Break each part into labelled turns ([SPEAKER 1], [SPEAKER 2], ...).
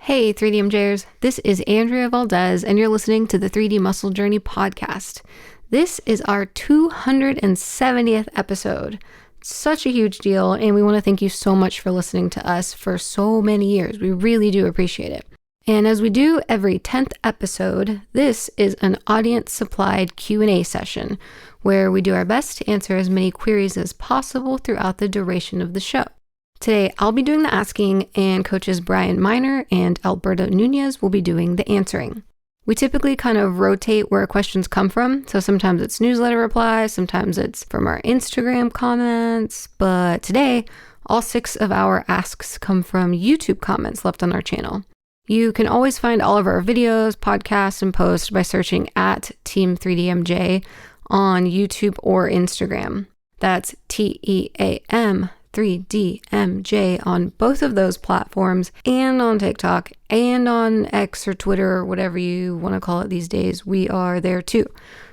[SPEAKER 1] Hey, 3DMJers. This is Andrea Valdez, and you're listening to the 3D Muscle Journey podcast. This is our 270th episode. Such a huge deal, and we want to thank you so much for listening to us for so many years. We really do appreciate it. And as we do every 10th episode, this is an audience-supplied Q&A session where we do our best to answer as many queries as possible throughout the duration of the show. Today, I'll be doing the asking, and coaches Brian Miner and Alberto Nunez will be doing the answering. We typically kind of rotate where questions come from, so sometimes it's newsletter replies, sometimes it's from our Instagram comments, but today, all 6 of our asks come from YouTube comments left on our channel. You can always find all of our videos, podcasts, and posts by searching at Team 3DMJ on YouTube or Instagram. That's TEAM 3DMJ on both of those platforms, and on TikTok and on X or Twitter or whatever you want to call it these days. We are there too.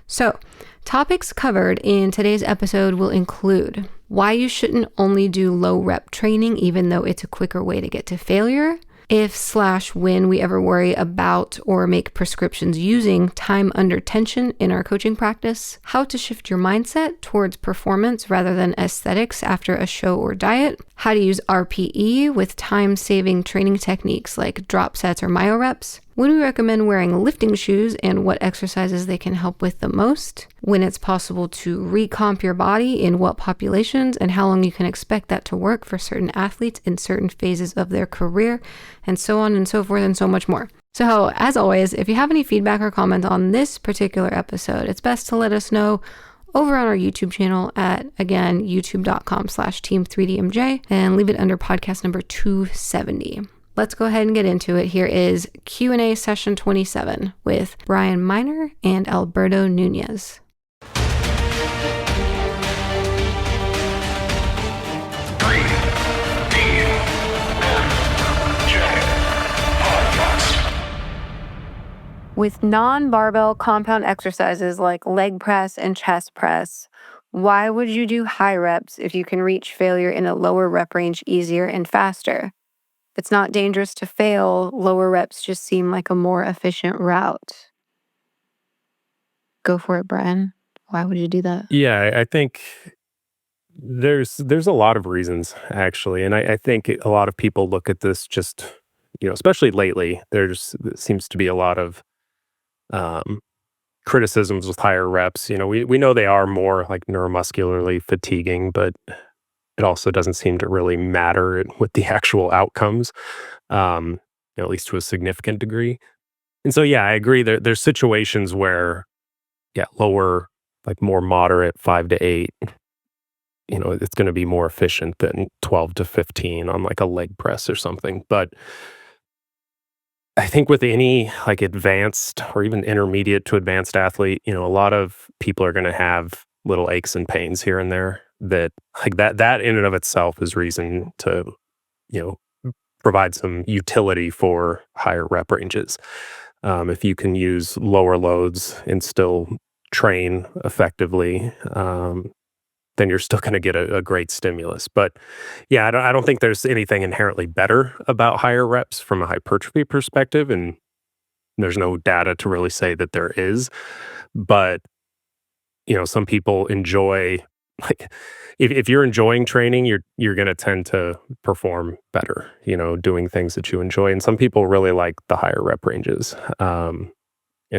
[SPEAKER 1] So, topics covered in today's episode will include why you shouldn't only do low rep training even though it's a quicker way to get to failure, if/when we ever worry about or make prescriptions using time under tension in our coaching practice, how to shift your mindset towards performance rather than aesthetics after a show or diet, how to use RPE with time-saving training techniques like drop sets or myo reps, when we recommend wearing lifting shoes and what exercises they can help with the most, when it's possible to recomp your body in what populations, and how long you can expect that to work for certain athletes in certain phases of their career, and so on and so forth and so much more. So as always, if you have any feedback or comments on this particular episode, it's best to let us know over on our YouTube channel at, again, youtube.com/team3dmj, and leave it under podcast number 270. Let's go ahead and get into it. Here is Q&A session 27 with Brian Miner and Alberto Nunez. With non-barbell compound exercises like leg press and chest press, why would you do high reps if you can reach failure in a lower rep range easier and faster? If it's not dangerous to fail, lower reps just seem like a more efficient route. Go for it, Brian. Why would you do that?
[SPEAKER 2] Yeah, I think there's a lot of reasons, actually. And I think a lot of people look at this just, especially lately, there seems to be a lot of criticisms with higher reps. We know they are more like neuromuscularly fatiguing, but it also doesn't seem to really matter with the actual outcomes, at least to a significant degree. And so, yeah, I agree. There's situations where, lower, like more moderate 5 to 8, it's going to be more efficient than 12 to 15 on like a leg press or something. But I think with any like advanced or even intermediate to advanced athlete, a lot of people are going to have little aches and pains here and there that in and of itself is reason to, provide some utility for higher rep ranges. If you can use lower loads and still train effectively, then you're still going to get a great stimulus. But yeah, I don't think there's anything inherently better about higher reps from a hypertrophy perspective. And there's no data to really say that there is. But, some people enjoy, like, if you're enjoying training, you're going to tend to perform better, doing things that you enjoy. And some people really like the higher rep ranges. And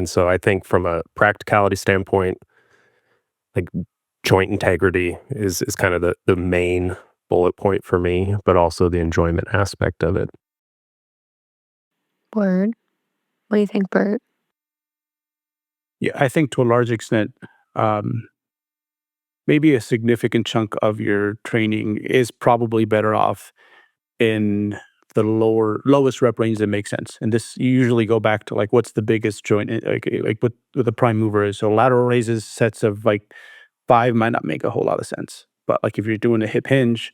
[SPEAKER 2] so I think from a practicality standpoint, like joint integrity is kind of the main bullet point for me, but also the enjoyment aspect of it.
[SPEAKER 1] Word. What do you think, Bert?
[SPEAKER 3] Yeah, I think to a large extent, maybe a significant chunk of your training is probably better off in the lowest rep range that makes sense. And this, you usually go back to like, what's the biggest joint, like what the prime mover is. So lateral raises, sets of like 5 might not make a whole lot of sense. But like if you're doing a hip hinge,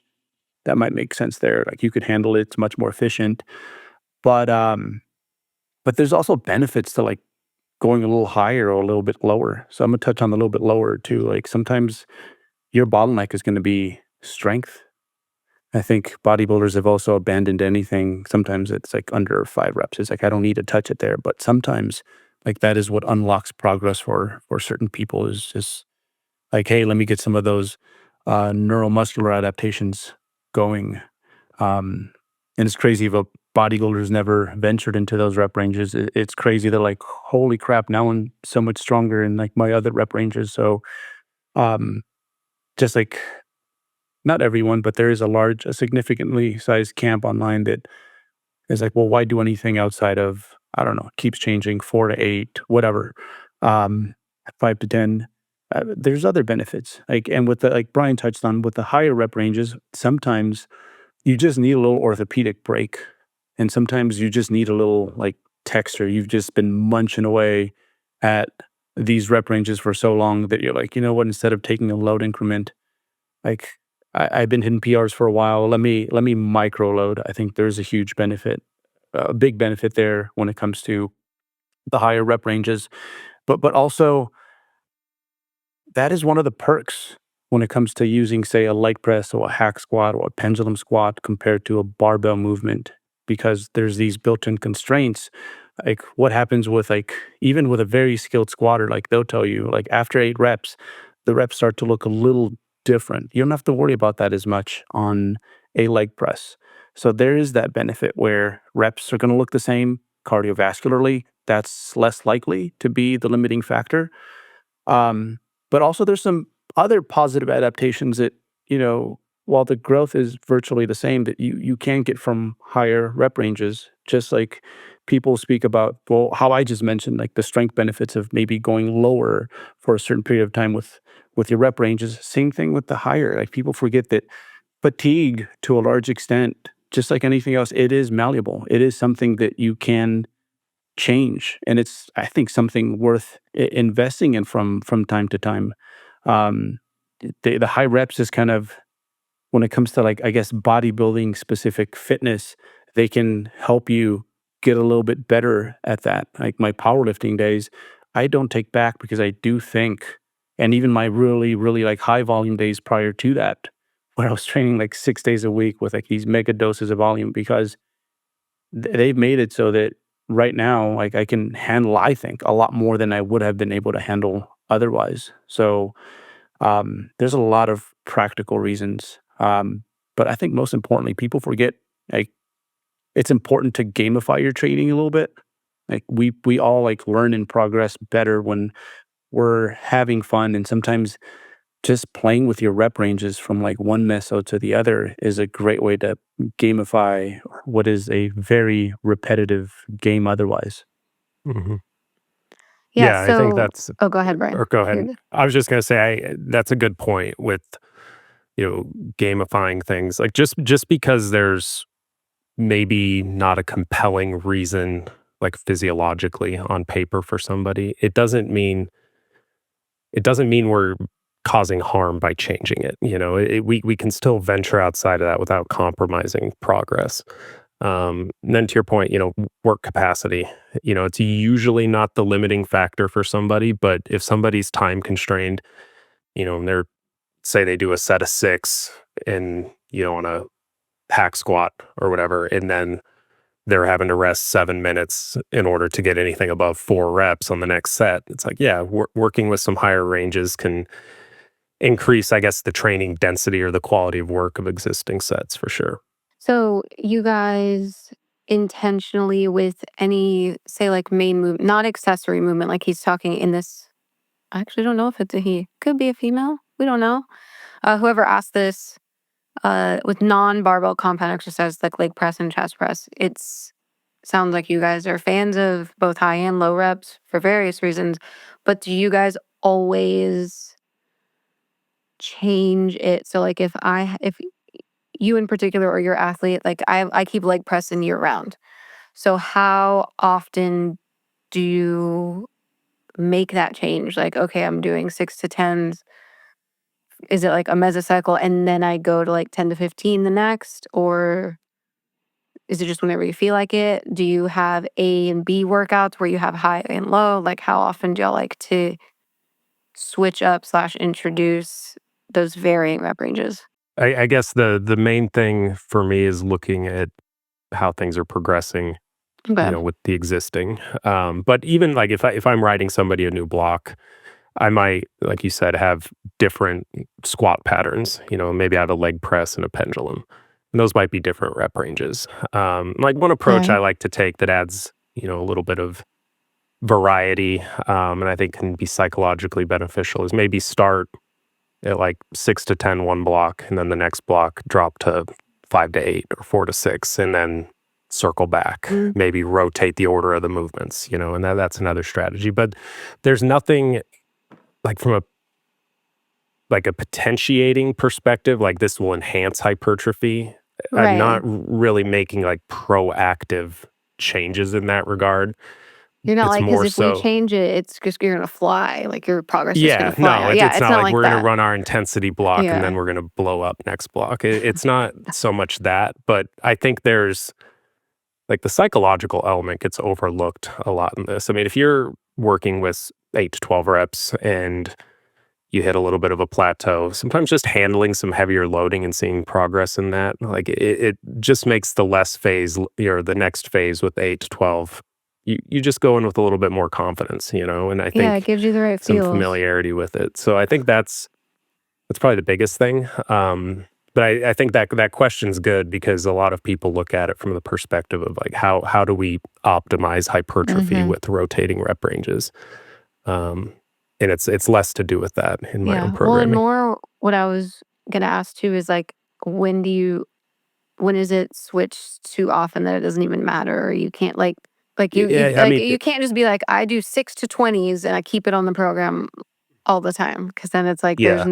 [SPEAKER 3] that might make sense there. Like you could handle it, it's much more efficient. But there's also benefits to like going a little higher or a little bit lower. So I'm gonna touch on a little bit lower too. Like sometimes your bottleneck is gonna be strength. I think bodybuilders have also abandoned anything. Sometimes it's like under 5 reps. It's like, I don't need to touch it there. But sometimes like that is what unlocks progress for certain people, is just like, hey, let me get some of those neuromuscular adaptations going. Um, and it's crazy if a bodybuilder's never ventured into those rep ranges. It's crazy. They're like, holy crap, now I'm so much stronger in like my other rep ranges. So um, just like, not everyone, but there is a significantly sized camp online that is like, well, why do anything outside of, I don't know, keeps changing, 4 to 8, whatever, um, 5 to 10. There's other benefits. Like, and with the, like Brian touched on, with the higher rep ranges, sometimes you just need a little orthopedic break. And sometimes you just need a little like texture. You've just been munching away at these rep ranges for so long that you're like, you know what, instead of taking a load increment, like I've been hitting PRs for a while. Let me micro load. I think there's a huge benefit, a big benefit there when it comes to the higher rep ranges. But also that is one of the perks when it comes to using, say, a leg press or a hack squat or a pendulum squat compared to a barbell movement, because there's these built-in constraints. Like what happens with like, even with a very skilled squatter, like they'll tell you like after 8 reps, the reps start to look a little different. You don't have to worry about that as much on a leg press. So there is that benefit where reps are going to look the same cardiovascularly. That's less likely to be the limiting factor. Um, but also there's some other positive adaptations that, you know, while the growth is virtually the same, that you can get from higher rep ranges. Just like people speak about, well, how I just mentioned, like the strength benefits of maybe going lower for a certain period of time with your rep ranges. Same thing with the higher. Like people forget that fatigue, to a large extent, just like anything else, it is malleable. It is something that you can change, and it's, I think, something worth investing in from time to time. Um, the high reps is kind of, when it comes to like, I guess, bodybuilding specific fitness, they can help you get a little bit better at that. Like my powerlifting days, I don't take back, because I do think, and even my really really like high volume days prior to that, where I was training like 6 days a week with like these mega doses of volume, because they've made it so that right now, like I can handle, I think, a lot more than I would have been able to handle otherwise. So there's a lot of practical reasons, but I think most importantly, people forget like it's important to gamify your training a little bit. Like we all like learn and progress better when we're having fun, and sometimes just playing with your rep ranges from like one meso to the other is a great way to gamify what is a very repetitive game otherwise.
[SPEAKER 2] Hmm.
[SPEAKER 1] Yeah.
[SPEAKER 2] Yeah, I think
[SPEAKER 1] So,
[SPEAKER 2] that's,
[SPEAKER 1] oh, go ahead, Brian.
[SPEAKER 2] or go
[SPEAKER 1] You're
[SPEAKER 2] ahead.
[SPEAKER 1] good.
[SPEAKER 2] I was just going to say, that's a good point with, gamifying things. Like just because there's maybe not a compelling reason, like physiologically on paper for somebody, it doesn't mean we're causing harm by changing it. We can still venture outside of that without compromising progress. And then to your point, work capacity, it's usually not the limiting factor for somebody, but if somebody's time constrained, and they're, say they do a set of 6 and, on a hack squat or whatever, and then they're having to rest 7 minutes in order to get anything above 4 reps on the next set. It's like, yeah, working with some higher ranges can increase, I guess, the training density or the quality of work of existing sets for sure.
[SPEAKER 1] So, you guys intentionally with any, say, like main move, not accessory movement, like he's talking in this. I actually don't know if it's a he. Could be a female. We don't know. Whoever asked this, with non-barbell compound exercise like leg press and chest press, it's sounds like you guys are fans of both high and low reps for various reasons. But do you guys always change it? So, like, if you in particular or your athlete, like I keep leg pressing year round. So how often do you make that change? Like, okay, I'm doing 6 to 10s. Is it like a mesocycle and then I go to like 10 to 15 the next? Or is it just whenever you feel like it? Do you have A and B workouts where you have high and low? Like, how often do y'all like to switch up slash introduce those varying rep ranges?
[SPEAKER 2] I guess the main thing for me is looking at how things are progressing,
[SPEAKER 1] Okay.
[SPEAKER 2] with the existing. But even like if I'm writing somebody a new block, I might, like you said, have different squat patterns. Maybe I have a leg press and a pendulum. And those might be different rep ranges. Like one approach
[SPEAKER 1] Okay.
[SPEAKER 2] I like to take that adds, a little bit of variety, and I think can be psychologically beneficial is maybe start at like 6 to 10 one block, and then the next block drop to 5 to 8 or 4 to 6, and then circle back.
[SPEAKER 1] Mm.
[SPEAKER 2] Maybe rotate the order of the movements, and that's another strategy. But there's nothing like from a potentiating perspective, like this will enhance hypertrophy. I'm not
[SPEAKER 1] Right.
[SPEAKER 2] really making like proactive changes in that regard.
[SPEAKER 1] You're not
[SPEAKER 2] It's
[SPEAKER 1] like, because
[SPEAKER 2] more
[SPEAKER 1] if we
[SPEAKER 2] so,
[SPEAKER 1] change it, it's just you're gonna fly. Like your progress is gonna
[SPEAKER 2] yeah,
[SPEAKER 1] fly
[SPEAKER 2] no,
[SPEAKER 1] out.
[SPEAKER 2] it's
[SPEAKER 1] Yeah,
[SPEAKER 2] it's
[SPEAKER 1] it's
[SPEAKER 2] not
[SPEAKER 1] not
[SPEAKER 2] like
[SPEAKER 1] like
[SPEAKER 2] we're gonna
[SPEAKER 1] that.
[SPEAKER 2] run our intensity block and then
[SPEAKER 1] Yeah.
[SPEAKER 2] we're gonna blow up next block. It's not so much that, but I think there's like the psychological element gets overlooked a lot in this. I mean, if you're working with 8 to 12 reps and you hit a little bit of a plateau, sometimes just handling some heavier loading and seeing progress in that, like it just makes the the next phase with 8 to 12. You just go in with a little bit more confidence, and I
[SPEAKER 1] Yeah, it
[SPEAKER 2] think
[SPEAKER 1] gives you the right
[SPEAKER 2] some
[SPEAKER 1] feels.
[SPEAKER 2] familiarity with it. So I think that's probably the biggest thing. But I think that question's good because a lot of people look at it from the perspective of like how do we optimize hypertrophy
[SPEAKER 1] Mhm.
[SPEAKER 2] with rotating rep ranges, um, and it's less to do with that in my own
[SPEAKER 1] Yeah. Well, and
[SPEAKER 2] programming.
[SPEAKER 1] more what I was gonna ask too is like, when do you when is it switched too often that it doesn't even matter, or you can't like you
[SPEAKER 2] Yeah, I
[SPEAKER 1] like
[SPEAKER 2] mean,
[SPEAKER 1] you can't just be like, I do 6 to 20s and I keep it on the program all the time, because then it's like
[SPEAKER 2] yeah,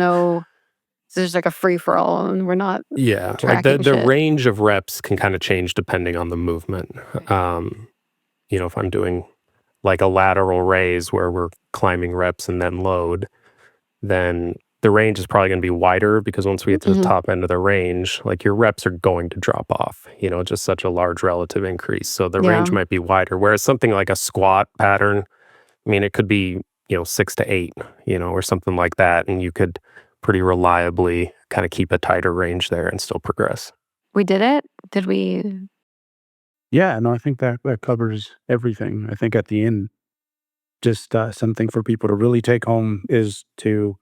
[SPEAKER 1] there's like a free for all and we're not
[SPEAKER 2] yeah. Like the
[SPEAKER 1] tracking
[SPEAKER 2] the
[SPEAKER 1] shit.
[SPEAKER 2] range of reps can kind of change depending on the movement. Um, if I'm doing like a lateral raise where we're climbing reps and then load, then the range is probably going to be wider because once we get to the
[SPEAKER 1] Mhm.
[SPEAKER 2] top end of the range, like your reps are going to drop off, just such a large relative increase. So the range
[SPEAKER 1] Yeah.
[SPEAKER 2] might be wider. Whereas something like a squat pattern, I mean, it could be, 6 to 8, or something like that. And you could pretty reliably kind of keep a tighter range there and still progress.
[SPEAKER 1] We did it? Did we?
[SPEAKER 3] Yeah, no, I think that covers everything. I think at the end, just something for people to really take home is to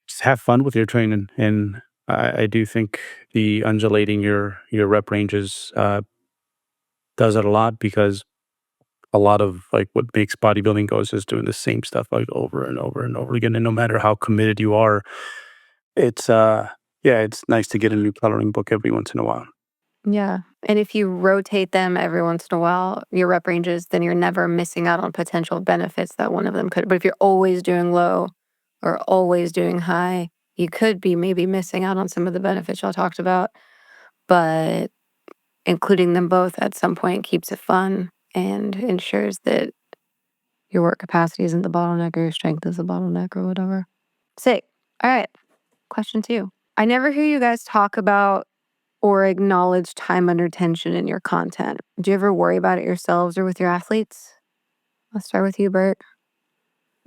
[SPEAKER 3] just have fun with your training. And I do think the undulating your rep ranges does it a lot because a lot of like what makes bodybuilding go is just doing the same stuff like over and over and over again. And no matter how committed you are, it's yeah, it's nice to get a new coloring book every once in a while.
[SPEAKER 1] Yeah. And if you rotate them every once in a while, your rep ranges, then you're never missing out on potential benefits that one of them could. But if you're always doing low or always doing high, you could be maybe missing out on some of the benefits y'all talked about. But including them both at some point keeps it fun and ensures that your work capacity isn't the bottleneck or your strength is the bottleneck or whatever. Sick. All right. Question 2. I never hear you guys talk about or acknowledge time under tension in your content. Do you ever worry about it yourselves or with your athletes? Let's start with you, Bert.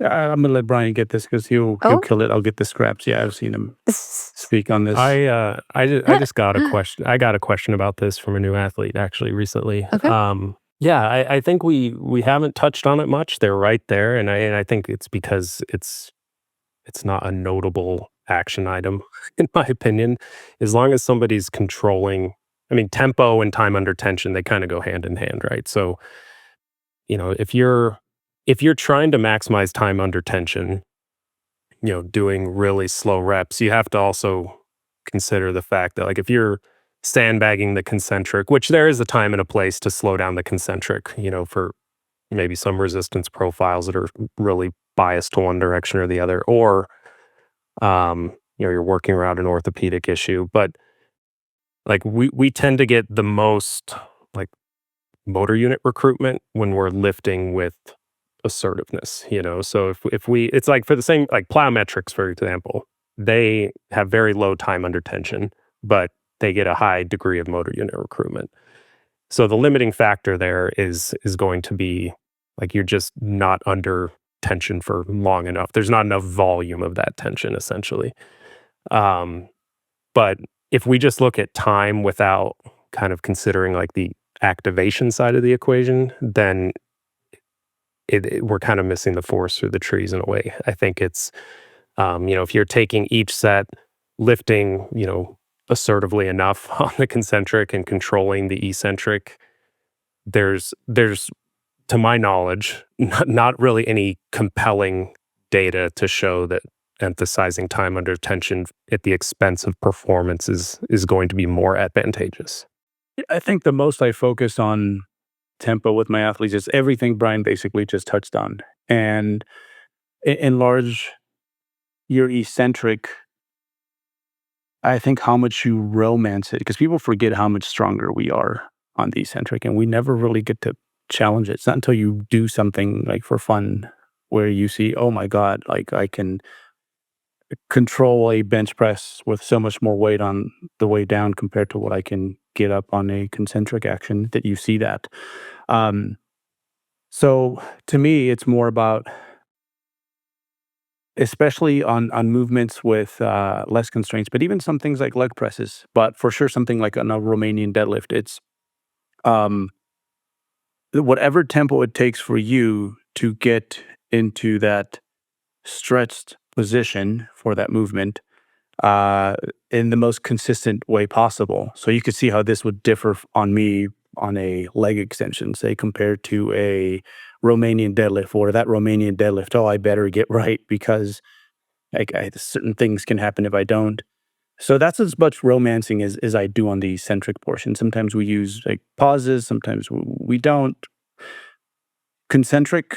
[SPEAKER 3] I'm gonna let Brian get this because he'll
[SPEAKER 1] Oh?
[SPEAKER 3] kill it. I'll get the scraps. Yeah, I've seen him speak on this.
[SPEAKER 2] I just got a question. I got a question about this from a new athlete actually recently.
[SPEAKER 1] Okay.
[SPEAKER 2] Yeah, I think we haven't touched on it much. They're right there, and I think it's because it's not a notable action item, in my opinion. As long as somebody's controlling, I mean, tempo and time under tension, they kind of go hand in hand, right? So, if you're trying to maximize time under tension, doing really slow reps, you have to also consider the fact that like if you're sandbagging the concentric, which there is a time and a place to slow down the concentric, for maybe some resistance profiles that are really biased to one direction or the other, or you're working around an orthopedic issue. But like we tend to get the most like motor unit recruitment when we're lifting with assertiveness, so if we it's like for the same like plyometrics, for example, they have very low time under tension, but they get a high degree of motor unit recruitment. So the limiting factor there is going to be like you're just not under tension for long enough. There's not enough volume of that tension essentially. Um, but if we just look at time without kind of considering like the activation side of the equation, then we're kind of missing the forest through the trees in a way. I think it's, if you're taking each set, lifting, assertively enough on the concentric and controlling the eccentric, there's to my knowledge, not really any compelling data to show that emphasizing time under tension at the expense of performance is going to be more advantageous.
[SPEAKER 3] I think the most I focus on tempo with my athletes is everything Brian basically just touched on. And enlarge your eccentric. I think how much you romance it, because people forget how much stronger we are on the eccentric, and we never really get to challenge it. It's not until you do something like for fun where you see, oh my God, like I can control a bench press with so much more weight on the way down compared to what I can get up on a concentric action, that you see that. Um, so to me, it's more about, especially on movements with less constraints, but even some things like leg presses, but for sure something like on a Romanian deadlift, it's um, whatever tempo it takes for you to get into that stretched position for that movement uh, in the most consistent way possible. So you could see how this would differ on me on a leg extension, say compared to a Romanian deadlift, or that Romanian deadlift. Oh, I better get right because certain things can happen if I don't. So that's as much romancing as I do on the eccentric portion. Sometimes we use like pauses, sometimes we don't. Concentric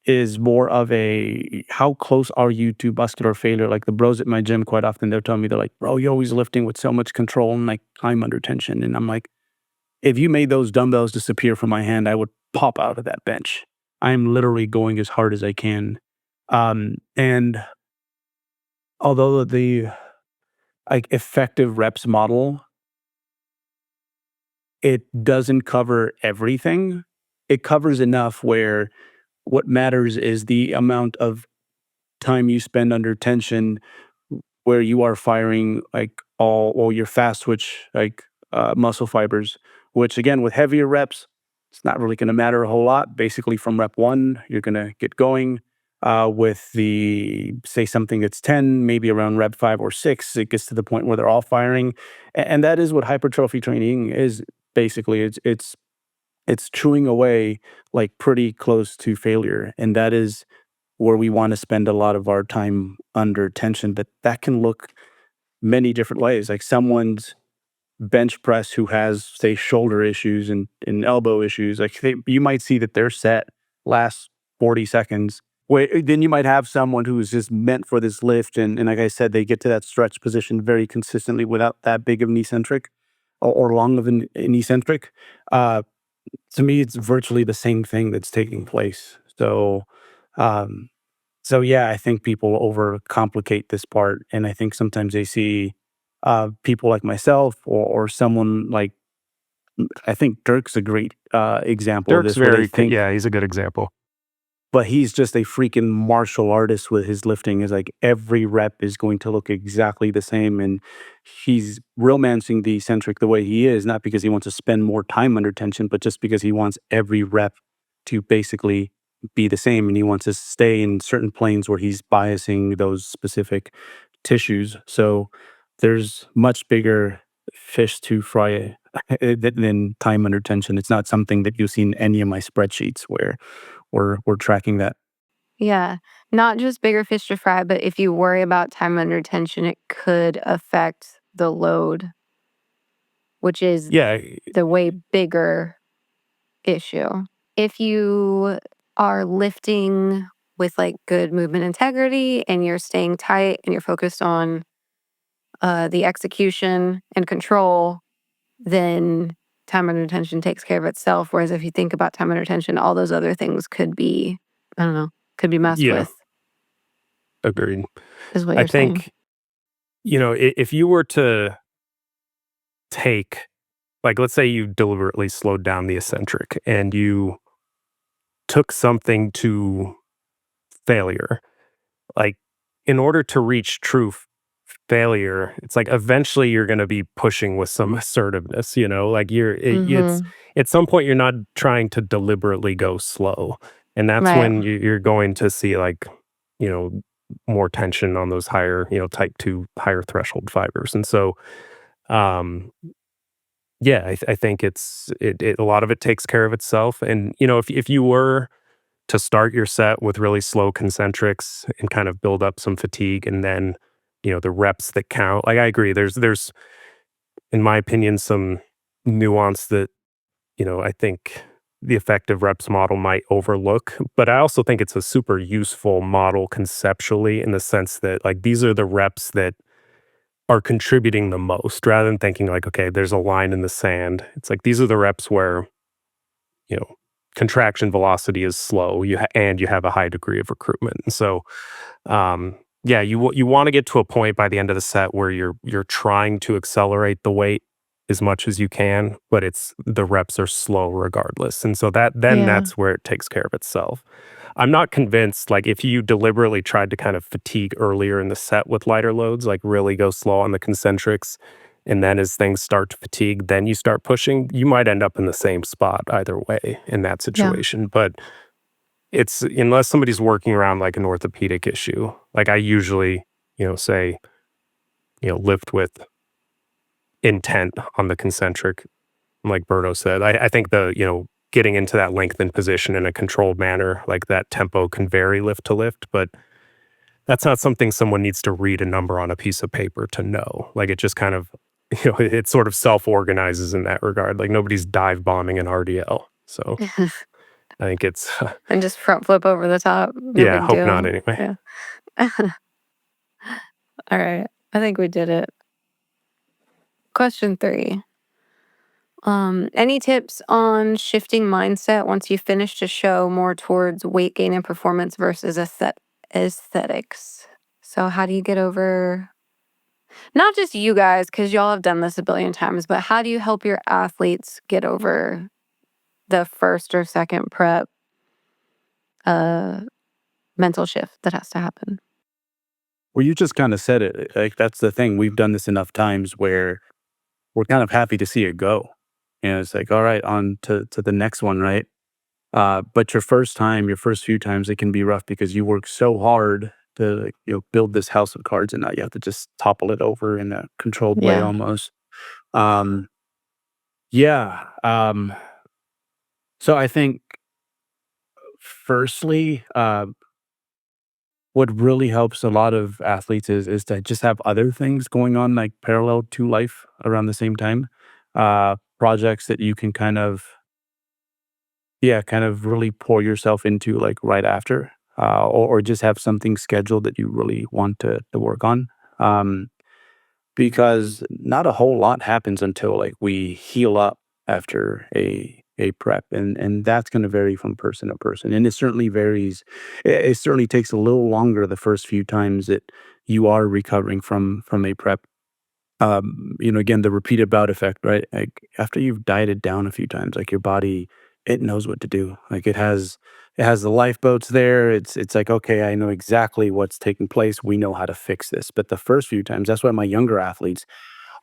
[SPEAKER 3] is more of a how close are you to muscular failure? Like the bros at my gym, quite often they're telling me, they're like, bro, you're always lifting with so much control and like I'm under tension. And I'm like, if you made those dumbbells disappear from my hand, I would pop out of that bench. I'm literally going as hard as I can. And although the like effective reps model, it doesn't cover everything. It covers enough where what matters is the amount of time you spend under tension where you are firing like all your fast twitch like muscle fibers, which again with heavier reps, it's not really going to matter a whole lot. Basically, from rep one, you're going to get going. With the say something that's 10, maybe around rep 5 or 6, it gets to the point where they're all firing, and that is what hypertrophy training is. Basically, it's chewing away like pretty close to failure, and that is where we want to spend a lot of our time under tension. But that can look many different ways. Like someone's bench press who has, say, shoulder issues and elbow issues, like you might see that their set lasts 40 seconds. Then you might have someone who is just meant for this lift. And like I said, they get to that stretch position very consistently without that big of an eccentric or long of an eccentric. Uh, to me, it's virtually the same thing that's taking place. Um, so yeah, I think people overcomplicate this part, and I think sometimes they see people like myself or someone like I think Dirk's a great example of
[SPEAKER 2] Dirk's
[SPEAKER 3] this, where they
[SPEAKER 2] very,
[SPEAKER 3] think,
[SPEAKER 2] yeah, he's a good example.
[SPEAKER 3] but he's just a freaking martial artist with his lifting. Is like every rep is going to look exactly the same, and he's romancing the eccentric the way he is, not because he wants to spend more time under tension, but just because he wants every rep to basically be the same, and he wants to stay in certain planes where he's biasing those specific tissues. So there's much bigger fish to fry than time under tension. It's not something that you see in any of my spreadsheets where we're tracking that.
[SPEAKER 1] Yeah. Not just bigger fish to fry, but if you worry about time under tension, it could affect the load, which is
[SPEAKER 2] Yeah,
[SPEAKER 1] the way bigger issue. If you are lifting with like good movement integrity and you're staying tight and you're focused on the execution and control, then time under tension takes care of itself. Whereas if you think about time under tension, all those other things could be, I don't know, could be messed
[SPEAKER 2] yeah,
[SPEAKER 1] with,
[SPEAKER 2] agreed.
[SPEAKER 1] is what
[SPEAKER 2] I
[SPEAKER 1] you're saying.
[SPEAKER 2] think, if you were to take, like, let's say you deliberately slowed down the eccentric and you took something to failure, like, in order to reach true failure, it's like eventually you're going to be pushing with some assertiveness, like it's
[SPEAKER 1] Mm-hmm.
[SPEAKER 2] at some point you're not trying to deliberately go slow. And that's
[SPEAKER 1] Right.
[SPEAKER 2] when you're going to see like, you know, more tension on those higher, type 2 higher threshold fibers. And so, um, yeah, I think a lot of it takes care of itself. And, if you were to start your set with really slow concentrics and kind of build up some fatigue and then, the reps that count. Like I agree, there's in my opinion some nuance that, I think the effective reps model might overlook, but I also think it's a super useful model conceptually in the sense that like these are the reps that are contributing the most rather than thinking like, okay, there's a line in the sand. It's like these are the reps where, you know, contraction velocity is slow, and you have a high degree of recruitment. And so, yeah, you want to get to a point by the end of the set where you're trying to accelerate the weight as much as you can, but it's the reps are slow regardless. And so
[SPEAKER 1] Yeah.
[SPEAKER 2] that's where it takes care of itself. I'm not convinced, like, if you deliberately tried to kind of fatigue earlier in the set with lighter loads, like really go slow on the concentrics, and then as things start to fatigue, then you start pushing, you might end up in the same spot either way in that
[SPEAKER 1] Yeah.
[SPEAKER 2] situation. But it's unless somebody's working around like an orthopedic issue, like I usually, say, lift with intent on the concentric, like Berto said. I think getting into that lengthened position in a controlled manner, like that tempo can vary lift to lift, but that's not something someone needs to read a number on a piece of paper to know. Like it just kind of, it sort of self-organizes in that regard. Like nobody's dive bombing an RDL. So I think it's,
[SPEAKER 1] And just front flip over the top. No
[SPEAKER 2] yeah,
[SPEAKER 1] big
[SPEAKER 2] hope not
[SPEAKER 1] deal.
[SPEAKER 2] anyway.
[SPEAKER 1] Yeah. All right. I think we did it. Question 3. Any tips on shifting mindset once you finish a show more towards weight gain and performance versus aesthetics? So how do you get over, not just you guys, because y'all have done this a billion times, but how do you help your athletes get over the first or second prep uh, mental shift that has to happen?
[SPEAKER 3] Well, you just kind of said it. Like that's the thing. We've done this enough times where we're kind of happy to see it go. It's like, all right, on to the next one, right? But your first few times, it can be rough because you work so hard to build this house of cards, and now you have to just topple it over in a controlled way
[SPEAKER 1] Yeah.
[SPEAKER 3] almost. Um, yeah. So I think firstly, what really helps a lot of athletes is to just have other things going on like parallel to life around the same time. Projects that you can kind of really pour yourself into like right after, or just have something scheduled that you really want to work on. Um, because not a whole lot happens until like we heal up after a prep, and that's going to vary from person to person, and it certainly varies. It certainly takes a little longer the first few times that you are recovering from a prep. Again, the repeated bout effect, right? Like after you've dieted down a few times, like your body, it knows what to do. Like it has the lifeboats there. It's like, okay, I know exactly what's taking place. We know how to fix this. But the first few times, that's why my younger athletes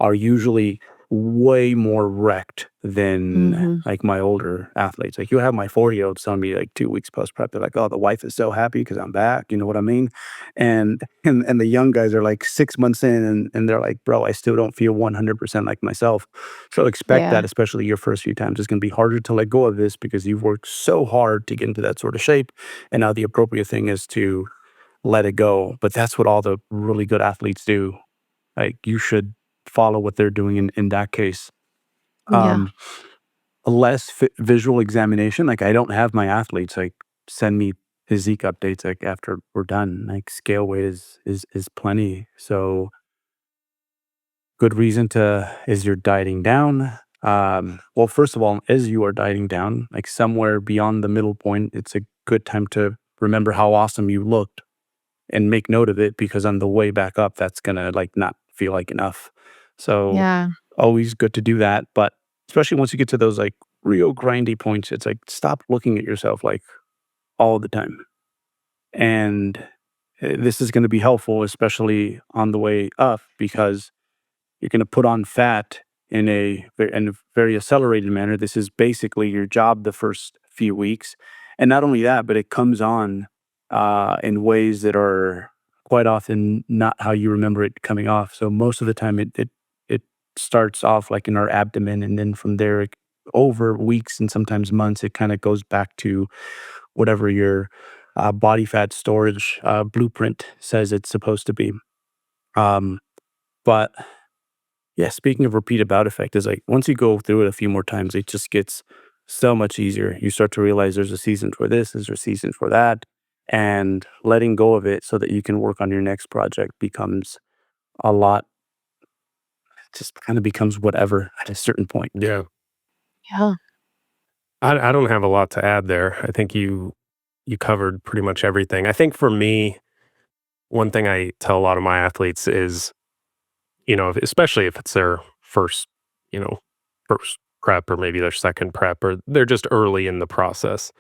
[SPEAKER 3] are usually way more wrecked than
[SPEAKER 1] Mm-hmm.
[SPEAKER 3] like my older athletes. Like you have my 40-year-olds telling me like 2 weeks post prep, they're like, "Oh, the wife is so happy because I'm back." You know what I mean? And the young guys are like 6 months in, and they're like, "Bro, I still don't feel 100% like myself." So expect that,
[SPEAKER 1] Yeah.
[SPEAKER 3] especially your first few times, it's going to be harder to let go of this because you've worked so hard to get into that sort of shape, and now the appropriate thing is to let it go. But that's what all the really good athletes do. Like you should follow what they're doing in that case.
[SPEAKER 1] Yeah.
[SPEAKER 3] Um, less visual examination. Like I don't have my athletes like send me physique updates like after we're done. Like scale weight is plenty. So good reason to is you're dieting down. Well, first of all, as you are dieting down, like somewhere beyond the middle point, it's a good time to remember how awesome you looked and make note of it because on the way back up, that's gonna like not feel like enough. So
[SPEAKER 1] Yeah.
[SPEAKER 3] always good to do that. But especially once you get to those like real grindy points, it's like stop looking at yourself like all the time. And this is going to be helpful, especially on the way up, because you're going to put on fat in a very accelerated manner. This is basically your job the first few weeks, and not only that, but it comes on in ways that are quite often not how you remember it coming off. So most of the time, it starts off like in our abdomen, and then from there, over weeks and sometimes months, it kind of goes back to whatever your body fat storage blueprint says it's supposed to be. Um, but yeah, speaking of repeated bout effect, is like once you go through it a few more times, it just gets so much easier. You start to realize there's a season for this, there's a season for that, and letting go of it so that you can work on your next project becomes a lot. Just kind of becomes whatever at a certain point.
[SPEAKER 2] Yeah.
[SPEAKER 1] Yeah.
[SPEAKER 2] I don't have a lot to add there. I think you covered pretty much everything. I think for me, one thing I tell a lot of my athletes is, especially if it's their first, you know, first prep or maybe their second prep or they're just early in the process.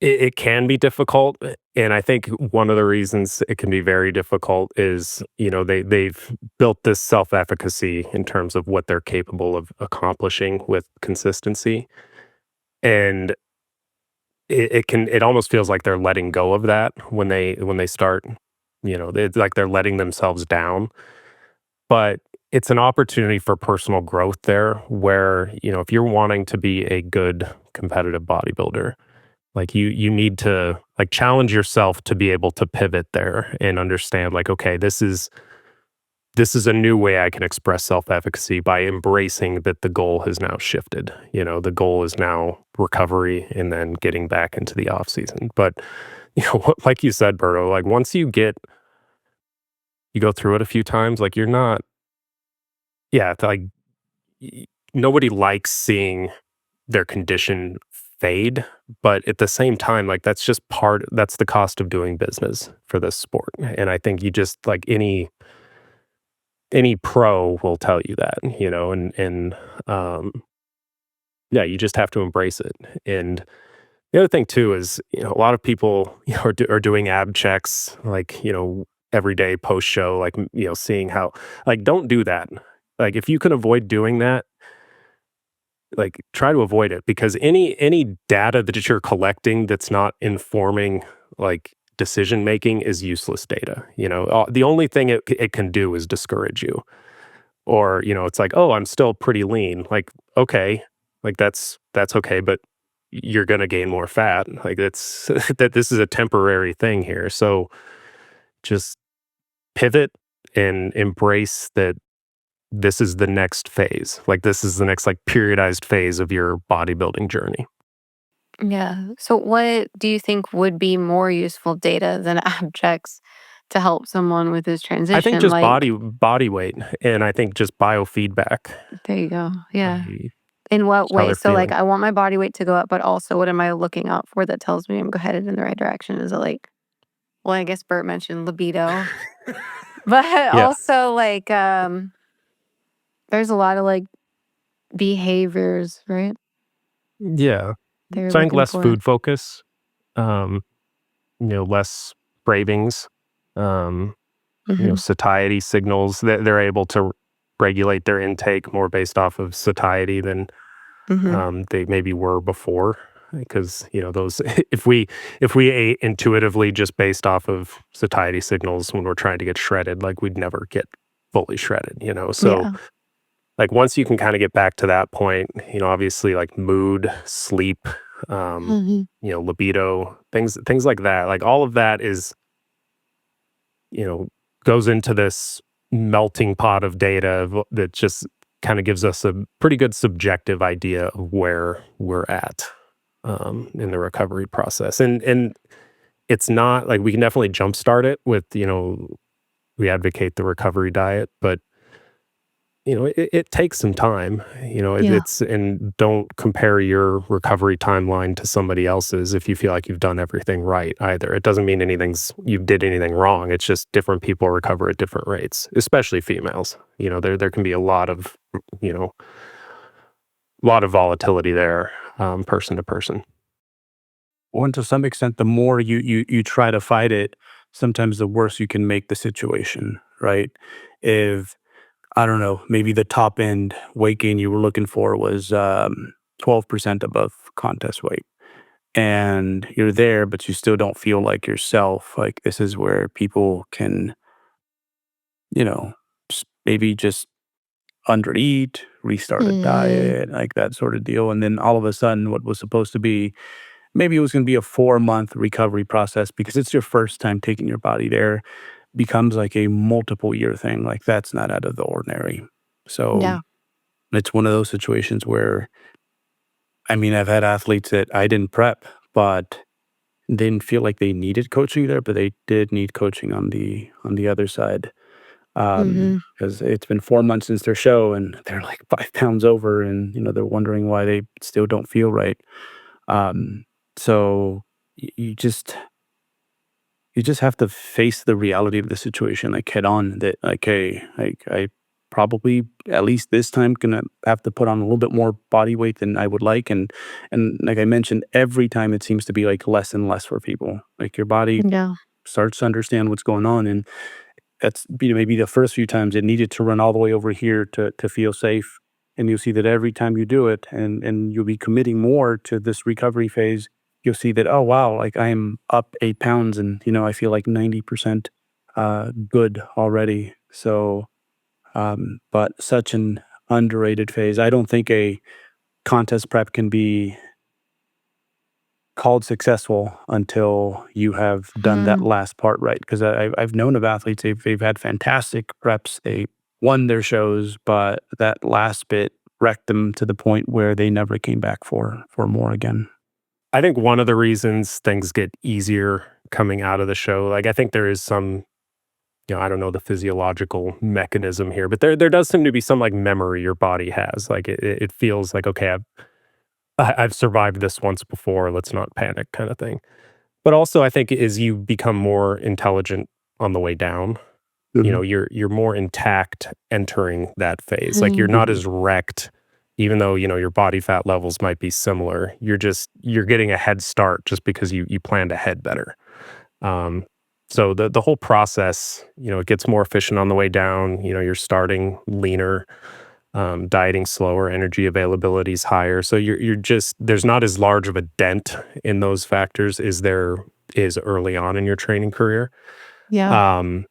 [SPEAKER 2] It can be difficult, and I think one of the reasons it can be very difficult is, they've built this self-efficacy in terms of what they're capable of accomplishing with consistency, and it almost feels like they're letting go of that when they start, it's like they're letting themselves down, but it's an opportunity for personal growth there where, if you're wanting to be a good competitive bodybuilder, like you need to like challenge yourself to be able to pivot there and understand like, okay, this is a new way I can express self-efficacy by embracing that the goal has now shifted. The goal is now recovery and then getting back into the off season. But like you said, Berto, like once you go through it a few times, like you're not, yeah, like nobody likes seeing their condition fade, but at the same time, like that's the cost of doing business for this sport. And I think you just like any pro will tell you that, and um yeah, you just have to embrace it. And the other thing too is, a lot of people, are doing ab checks, like, every day post show, like, seeing how, like, don't do that. Like, if you can avoid doing that, like try to avoid it because any data that you're collecting that's not informing like decision making is useless data. The only thing it can do is discourage you. Or, it's like, oh, I'm still pretty lean. Like, okay, like that's okay, but you're gonna gain more fat. Like that's that this is a temporary thing here. So just pivot and embrace that this is the next phase. Like this is the next like periodized phase of your bodybuilding journey.
[SPEAKER 1] Yeah. So, what do you think would be more useful data than abjects to help someone with this
[SPEAKER 2] I think
[SPEAKER 1] transition?
[SPEAKER 2] just
[SPEAKER 1] Like,
[SPEAKER 2] body weight, and I think just biofeedback,
[SPEAKER 1] there you go. Yeah.
[SPEAKER 2] like,
[SPEAKER 1] In what
[SPEAKER 2] how
[SPEAKER 1] way?
[SPEAKER 2] they're
[SPEAKER 1] So, like,
[SPEAKER 2] feeling.
[SPEAKER 1] I want my body weight to go up, but also, what am I looking out for that tells me I'm headed in the right direction? Is it like, well, I guess Bert mentioned libido, but
[SPEAKER 2] Yeah,
[SPEAKER 1] also like, there's a lot of like behaviors, right?
[SPEAKER 2] yeah.
[SPEAKER 1] They're
[SPEAKER 2] So I think
[SPEAKER 1] looking
[SPEAKER 2] less
[SPEAKER 1] for.
[SPEAKER 2] food focus, um, less cravings, um,
[SPEAKER 1] Hmm.
[SPEAKER 2] satiety signals that they're able to regulate their intake more based off of satiety than
[SPEAKER 1] Hmm.
[SPEAKER 2] they maybe were before. Because those, if we ate intuitively just based off of satiety signals when we're trying to get shredded, like we'd never get fully shredded. So
[SPEAKER 1] Yeah.
[SPEAKER 2] like once you can kind of get back to that point, obviously like mood, sleep,
[SPEAKER 1] Hmm.
[SPEAKER 2] libido, things like that. Like all of that is, you know, goes into this melting pot of data that just kind of gives us a pretty good subjective idea of where we're at in the recovery process. And it's not like we can definitely jumpstart it with, we advocate the recovery diet, but it takes some time,
[SPEAKER 1] Yeah.
[SPEAKER 2] it's, and don't compare your recovery timeline to somebody else's if you feel like you've done everything right either. It doesn't mean you did anything wrong. It's just different people recover at different rates, especially females. There can be you know, a lot of volatility there, person to person.
[SPEAKER 3] Well, to some extent, the more you try to fight it, sometimes the worse you can make the situation, right? If I don't know, maybe the top end weight gain you were looking for was 12% above contest weight, and you're there, but you still don't feel like yourself. Like this is where people can, you know, maybe just undereat, restart a
[SPEAKER 1] Mm-hmm.
[SPEAKER 3] diet, like that sort of deal, and then all of a sudden, what was supposed to be maybe it was going to be a 4-month recovery process because it's your first time taking your body there becomes like a multiple year thing. Like that's not out of the ordinary. So
[SPEAKER 1] Yeah.
[SPEAKER 3] it's one of those situations where, I mean, I've had athletes that I didn't prep, but didn't feel like they needed coaching there, but they did need coaching on the other side.
[SPEAKER 1] Mm-hmm.
[SPEAKER 3] Because it's been 4 months since their show and they're like 5 pounds over, and they're wondering why they still don't feel right. Um, so you just have to face the reality of the situation like head on that like, hey, like I probably at least this time gonna have to put on a little bit more body weight than I would like. And like I mentioned, every time it seems to be like less and less for people. Like your body
[SPEAKER 1] Yeah.
[SPEAKER 3] starts to understand what's going on, and that's maybe the first few times it needed to run all the way over here to feel safe. And you'll see that every time you do it, and you'll be committing more to this recovery phase, you'll see that, oh wow, like I'm up 8 pounds, and I feel like 90% good already. So, but such an underrated phase. I don't think a contest prep can be called successful until you have done that
[SPEAKER 1] Mm-hmm.
[SPEAKER 3] last part right. Because I've known of athletes, they've had fantastic reps, they won their shows, but that last bit wrecked them to the point where they never came back for more again.
[SPEAKER 2] I think one of the reasons things get easier coming out of the show, like I think there is some, I don't know the physiological mechanism here, but there does seem to be some like memory your body has. Like it feels like, okay, I've survived this once before. Let's not panic, kind of thing. But also, I think as you become more intelligent on the way down,
[SPEAKER 3] Mhm,
[SPEAKER 2] you're more intact entering that phase. Like you're not
[SPEAKER 3] mhm.
[SPEAKER 2] as wrecked, even though your body fat levels might be similar. You're getting a head start just because you planned ahead better. Um, so the whole process, it gets more efficient on the way down. You're starting leaner, dieting slower, energy availability is higher. So you're just there's not as large of a dent in those factors as there is early on in your training career.
[SPEAKER 1] Yeah.
[SPEAKER 2] Um,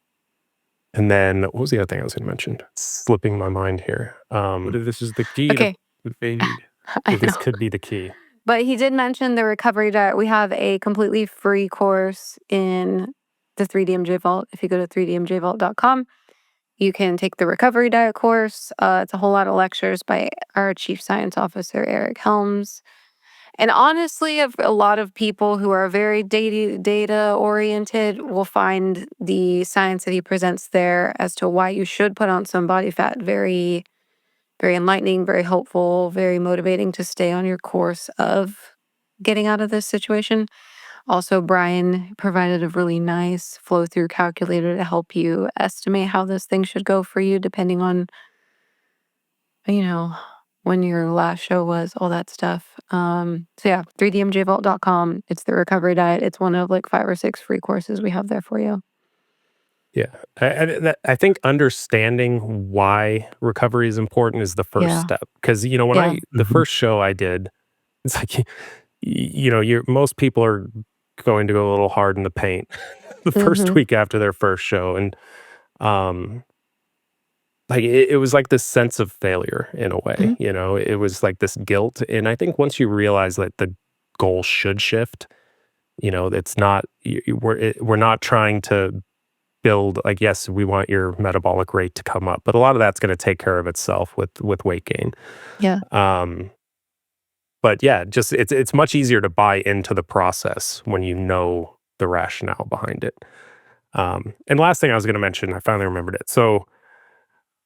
[SPEAKER 2] and then what was the other thing I was going to mention? It's slipping my mind here.
[SPEAKER 3] But if this is the key to
[SPEAKER 1] Okay.
[SPEAKER 3] what they need.
[SPEAKER 1] I
[SPEAKER 2] This
[SPEAKER 1] know.
[SPEAKER 2] could be the key.
[SPEAKER 1] But he did mention the recovery diet. We have a completely free course in the 3DMJ Vault. If you go to 3dmjvault.com, you can take the recovery diet course. It's a whole lot of lectures by our chief science officer, Eric Helms. And honestly, a lot of people who are very data oriented will find the science that he presents there as to why you should put on some body fat very, very enlightening, very helpful, very motivating to stay on your course of getting out of this situation. Also, Brian provided a really nice flow through calculator to help you estimate how this thing should go for you, depending on, you know, when your last show was, all that stuff. So yeah, 3dmjvault.com. It's the recovery diet. It's one of like 5 or 6 free courses we have there for you.
[SPEAKER 2] Yeah, I think understanding why recovery is important is the first
[SPEAKER 1] Yeah.
[SPEAKER 2] step. Because when
[SPEAKER 1] Yeah.
[SPEAKER 2] the
[SPEAKER 3] Mhm.
[SPEAKER 2] first show I did, it's like you're most people are going to go a little hard in the paint the first
[SPEAKER 1] Mm-hmm.
[SPEAKER 2] week after their first show, and um, like it was like this sense of failure in a
[SPEAKER 1] Hmm.
[SPEAKER 2] way. It was like this guilt, and I think once you realize that the goal should shift, it's not we're not trying to build like, yes, we want your metabolic rate to come up, but a lot of that's going to take care of itself with weight gain.
[SPEAKER 1] Yeah.
[SPEAKER 2] Um, but yeah, just it's much easier to buy into the process when you know the rationale behind it. And last thing I was going to mention, I finally remembered it. So,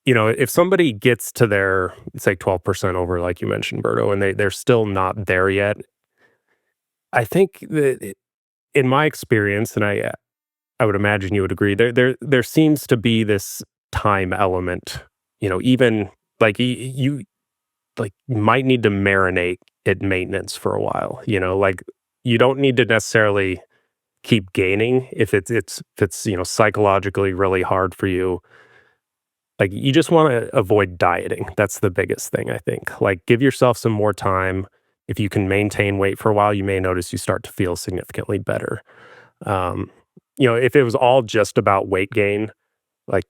[SPEAKER 2] if somebody gets to their, it's like 12% over, like you mentioned, Berto, and they're still not there yet, I think that in my experience, and I would imagine you would agree, there seems to be this time element, even like you like might need to marinate at maintenance for a while, like you don't need to necessarily keep gaining if it's psychologically really hard for you. Like, you just want to avoid dieting. That's the biggest thing, I think. Like, give yourself some more time. If you can maintain weight for a while, you may notice you start to feel significantly better. Um, if it was all just about weight gain, like,